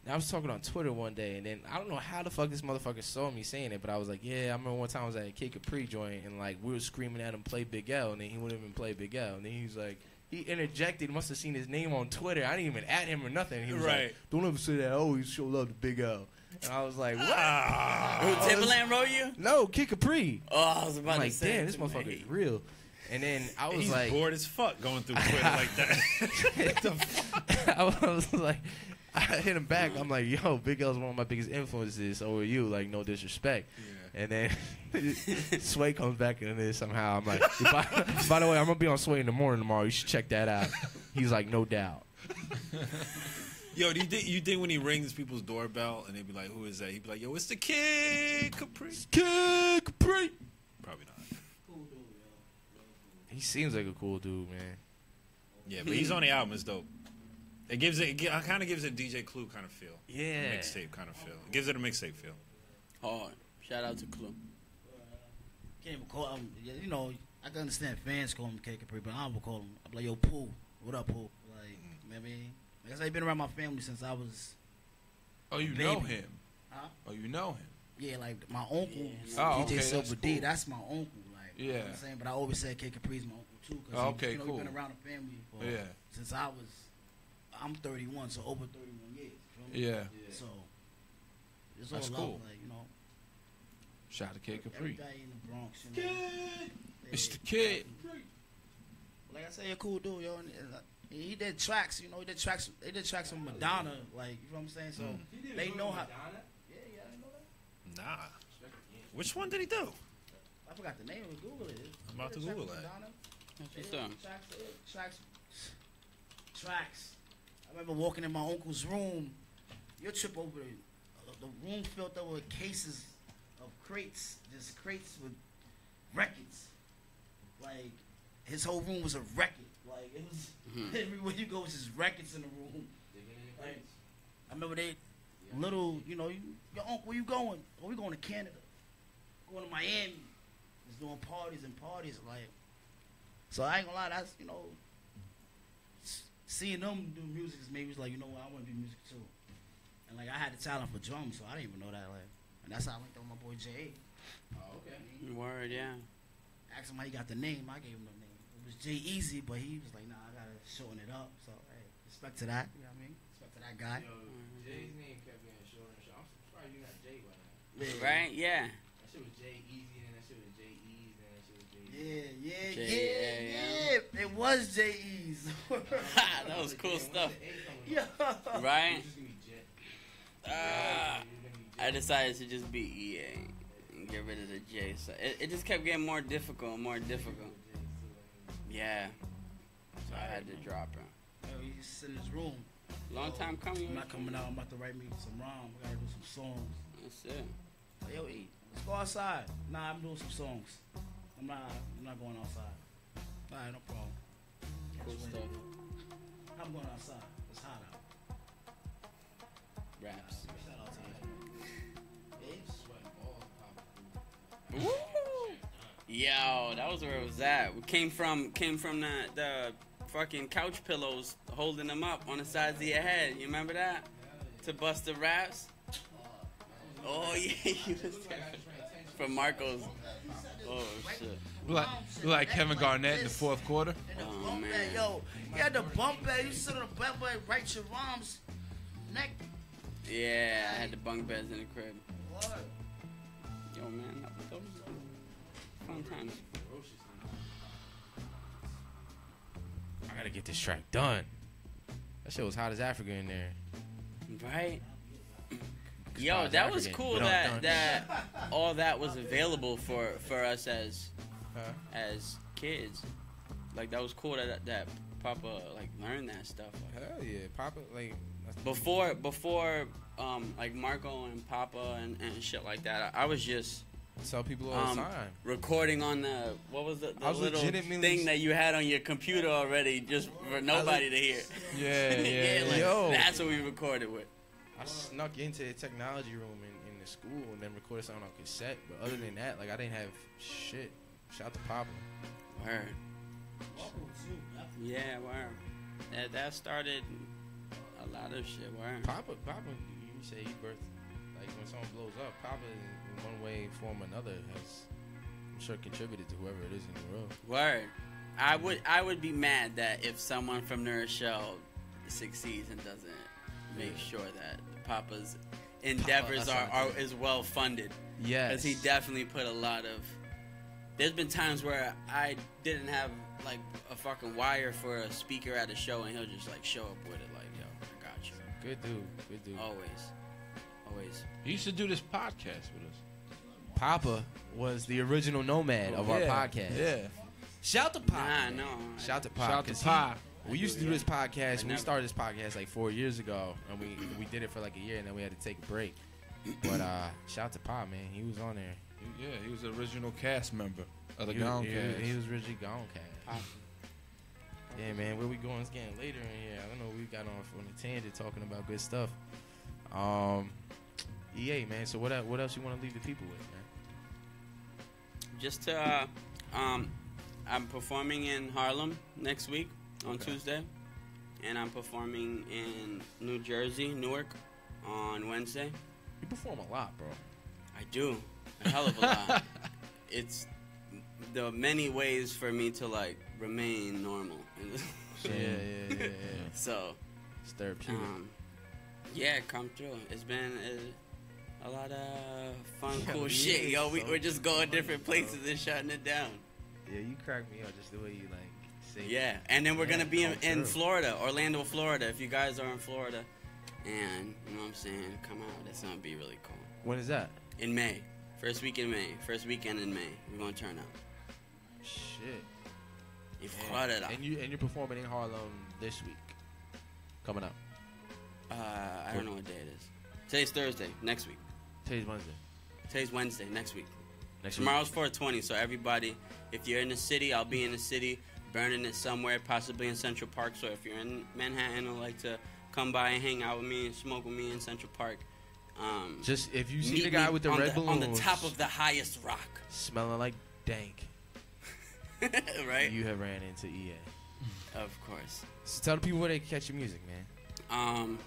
I was talking on Twitter one day, and then I don't know how the fuck this motherfucker saw me saying it, but I was like, yeah, I remember one time I was at a Kid Capri joint, and like we were screaming at him, play Big L, and then he wouldn't even play Big L, and then he was like, he interjected, must have seen his name on Twitter. I didn't even at him or nothing. He was like, don't ever say that. I always show love to Big L. And I was like, what? Who, Timberland wrote you? No, Kid Capri. Oh, I was about to say. Damn, this motherfucker is real. And then I was He's like, bored as fuck going through Twitter like that. I was like, I hit him back. I'm like, yo, Big L's one of my biggest influences over you. Like, no disrespect. Yeah. And then Sway comes back in there somehow. I'm like, by the way, I'm going to be on Sway in the morning tomorrow. You should check that out. He's like, no doubt. Yo, do you think when he rings people's doorbell and they be like, who is that? He'd be like, yo, it's the Kid Capri. Kid Capri. Probably not. He seems like a cool dude, man. Yeah, but he's on the album. It's dope. It kind of gives it a DJ Clue kind of feel. Yeah. Mixtape kind of feel. It gives it a mixtape feel. Oh, shout out to Clue. Can't even call him. I can understand fans call him Kid Capri, but I don't call him. I'm like, yo, Pooh. What up, Pooh? Like, maybe. Like I said, I've been around my family since I was. Oh, you know him? Huh? Oh, you know him? Yeah, like my uncle, DJ Silver D. Cool. That's my uncle. Like, yeah. You know what I'm saying, but I always said Kid Capri's my uncle too. Cause he's cool. been around the family for since I'm 31, so over 31 years. You feel me? Yeah. So it's That's all cool. love, like, Shout out to Kid Capri. Everybody in the Bronx, It's the Kid. Like I said, a cool dude, yo. And he did tracks, He did tracks. They did tracks with Madonna, like, you know what I'm saying. So they know how. Yeah, I didn't know that. Nah. Which one did he do? I forgot the name. Google it. I'm about to Google that. Tracks. I remember walking in my uncle's room. You'll trip over the room filled up with cases of crates, just crates with records. Like, his whole room was a record. Like it was everywhere you go, was just records in the room. Like, I remember they little, you know, your uncle, where you going? Oh, we going to Canada. Going to Miami. Just doing parties and parties. Like, so I ain't gonna lie, that's, you know, seeing them do music is maybe like, you know what, I want to do music too. And like I had the talent for drums, so I didn't even know that. Like, and that's how I linked up with my boy J.A. Oh, okay. Word, yeah. Asked him how he got the name. I gave him the name. It was J Easy, but he was like, nah, I gotta shorten it up. So hey, respect to that. You know what I mean? Respect to that guy. Yo, Jay's name kept getting shorter and shorter. I'm surprised you're not Jay by now. Yeah. Right? Yeah. That shit was Jay Easy, and that shit was Jay Ease, and that shit was Jay. Yeah. It was J E's. That was cool stuff. Yeah. Right? I decided to just be EA and get rid of the J. So it just kept getting more difficult and more difficult. Yeah. So I had to drop it. Yo, he's sitting in his room. Long time coming. I'm not coming out. I'm about to write me some rhymes. We gotta do some songs. That's it. Like, yo, E, let's go outside. Nah, I'm doing some songs. I'm not going outside. All right, no problem. Cool stuff. I'm going outside. It's hot out. Raps. Shout out to you. Woo! Yo, that was where it was at. We came from the fucking couch pillows, holding them up on the sides of your head. You remember that? To bust the raps. Oh yeah, he was from Marcos. Oh shit. Like Kevin Garnett in the fourth quarter. Oh man. Yo, he had the bump bed. You sit on the bump bed, write your rhymes. Neck. Yeah, I had the bunk beds in the crib. What? Yo man, that was fun times. I gotta get this track done. That shit was hot as Africa in there. Right? Yo, that was cool that all that was available for us as kids. Like that was cool that Papa like learned that stuff. Like, Hell yeah, Papa like before like Marco and Papa and shit like that. I was just tell people all the time. Recording on the what was the I was little legitimately thing that you had on your computer already, just for nobody to hear. Yeah. Like, Yo, that's what we recorded with. I snuck into the technology room in the school and then recorded something on cassette. But other than that, like I didn't have shit. Shout out to Papa. Word. Yeah, word. That started a lot of shit. Word. Papa, you say he birthed, like when someone blows up, Papa in one way, form or another has, I'm sure, contributed to whoever it is in the world. Word. I would be mad that if someone from Nerd Show succeeds and doesn't make sure that Papa's endeavors is well funded. Yes. Because he definitely put a lot of. There's been times where I didn't have like a fucking wire for a speaker at a show, and he'll just like show up with it, like, yo, I got you. Good dude. Always. He used to do this podcast with us. Papa was the original nomad of our podcast. Yeah. Shout to Pop. Nah, no. Shout to Pop. Shout to Pop. We used to do this podcast. We started this podcast like 4 years ago, and we did it for like a year, and then we had to take a break. But shout to Pop, man. He was on there. Yeah, he was the original cast member of the Gawncast. He was originally Gawncast. Yeah, man. Where we going? It's getting later in here. I don't know. We got off on a tangent talking about good stuff. EA, man. So what else you want to leave the people with, man? Just to, I'm performing in Harlem next week on Tuesday, and I'm performing in New Jersey, Newark, on Wednesday. You perform a lot, bro. I do, a hell of a lot. It's the many ways for me to like remain normal. Yeah. So, It's therapeutic. yeah, come through. It's been a lot of fun, cool shit, yo. We're just going different places and shutting it down. Yeah, you crack me up just the way you like say. Yeah, and then we're gonna be in Florida, Orlando, Florida. If you guys are in Florida, and you know what I'm saying, come out. That's gonna be really cool. When is that? In May, first weekend in May, we're gonna turn up. Shit. In Florida. And you're performing in Harlem this week. Coming up. I don't know what day it is. Today's Thursday. Next week. Today's Wednesday. Today's Wednesday. Next week. Next Tomorrow's 420. So everybody, if you're in the city, I'll be in the city. burning it somewhere, possibly in Central Park. So if you're in Manhattan or like to come by and hang out with me and smoke with me in Central Park, just if you see meet the guy me with the on red balloons on the top of the highest rock, smelling like dank, right? you have ran into EA. Of course. So tell the people where they can catch your music, man.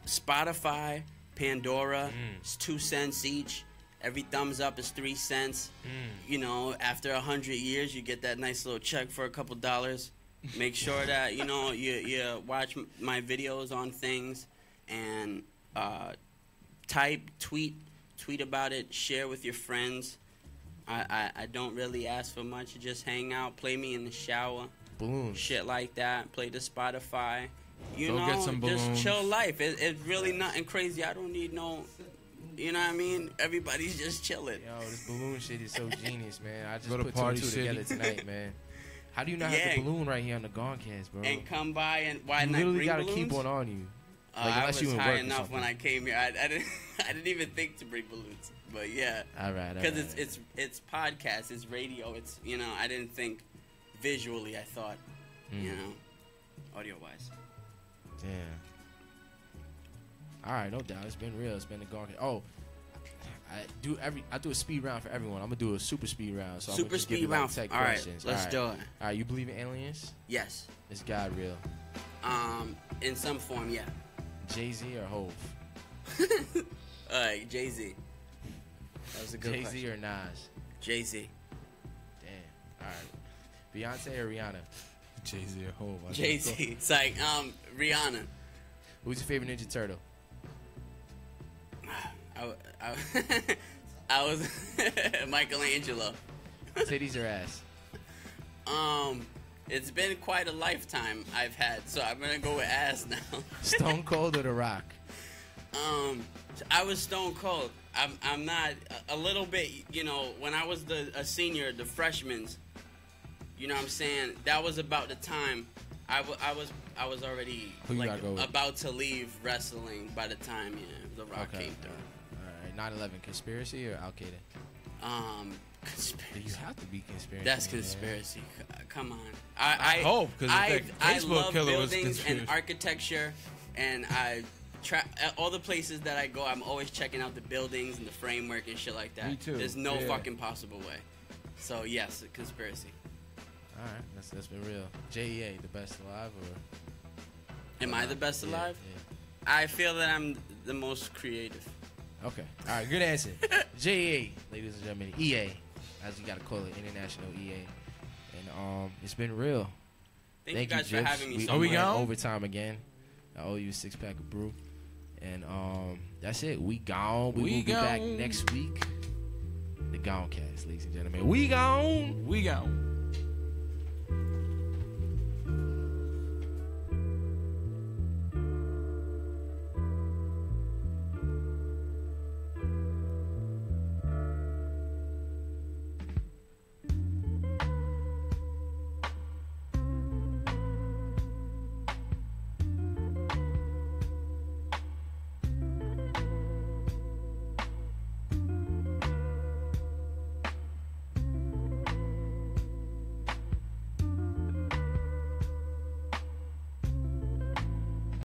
Spotify, Pandora, it's 2 cents each. Every thumbs up is 3 cents. You know, after 100 years, you get that nice little check for a couple dollars. Make sure that, you know, you watch my videos on things and tweet about it, share with your friends. I don't really ask for much. Just hang out, play me in the shower. Balloons. Shit like that. Play the Spotify. You Go know, get some just balloons. chill life. It's really nothing crazy. I don't need no, you know what I mean? Everybody's just chilling. Yo, this balloon shit is so genius, man. I just Go to put two and Party two City. together tonight, man. How do you not have the balloon right here on the Gawncast, bro? And come by and why you not literally bring gotta balloons? keep one on you. Like, I unless was you in high work or enough when something. I came here. I didn't even think to bring balloons. But yeah, All right, because it's podcast, it's radio, it's, you know, I didn't think visually. I thought, you know, audio wise. Damn. All right, no doubt. It's been real. It's been the Gawncast. Oh, I do a speed round for everyone. I'm gonna do a super speed round. So I'm Super gonna just give speed you like round. 10 All right, questions. let's do it. All right, you believe in aliens? Yes. Is God real? In some form, yeah. Jay-Z or Hove? Jay-Z. That was a good Jay-Z question. or Nas? Jay-Z. Damn. All right. Beyonce or Rihanna? Jay-Z or Hov. Jay-Z. It's like, Rihanna. Who's your favorite Ninja Turtle? I was Michelangelo. Titties or ass? It's been quite a lifetime I've had, so I'm gonna go with ass now. Stone Cold or The Rock? I was Stone Cold. I'm not a little bit. You know, when I was a senior, the freshmen. You know what I'm saying? That was about the time I was already Who you like gotta go with? about to leave wrestling by the time The Rock came through. All right. 9/11 conspiracy or Al Qaeda? Conspiracy. You have to be conspiracy. That's man. conspiracy. Come on. I hope, 'cause I if that Facebook love killer was buildings and conspiracy. architecture, and all the places that I go, I'm always checking out the buildings and the framework and shit like that. Me too. There's no Yeah. fucking possible way. So yes, a conspiracy. All right, that's been real. JEA, the best alive, or Am I the best Yeah, alive? yeah. I feel that I'm the most creative. Okay. All right, good answer. JEA, ladies and gentlemen, EA, as you gotta call it, International EA, and it's been real. Thank you guys for Gibbs. having me We so Are we much. gone? overtime again. I owe you a 6-pack of brew, and that's it. We gone. We will be back gone. next week. The Gawncast, ladies and gentlemen. We gone. We gone.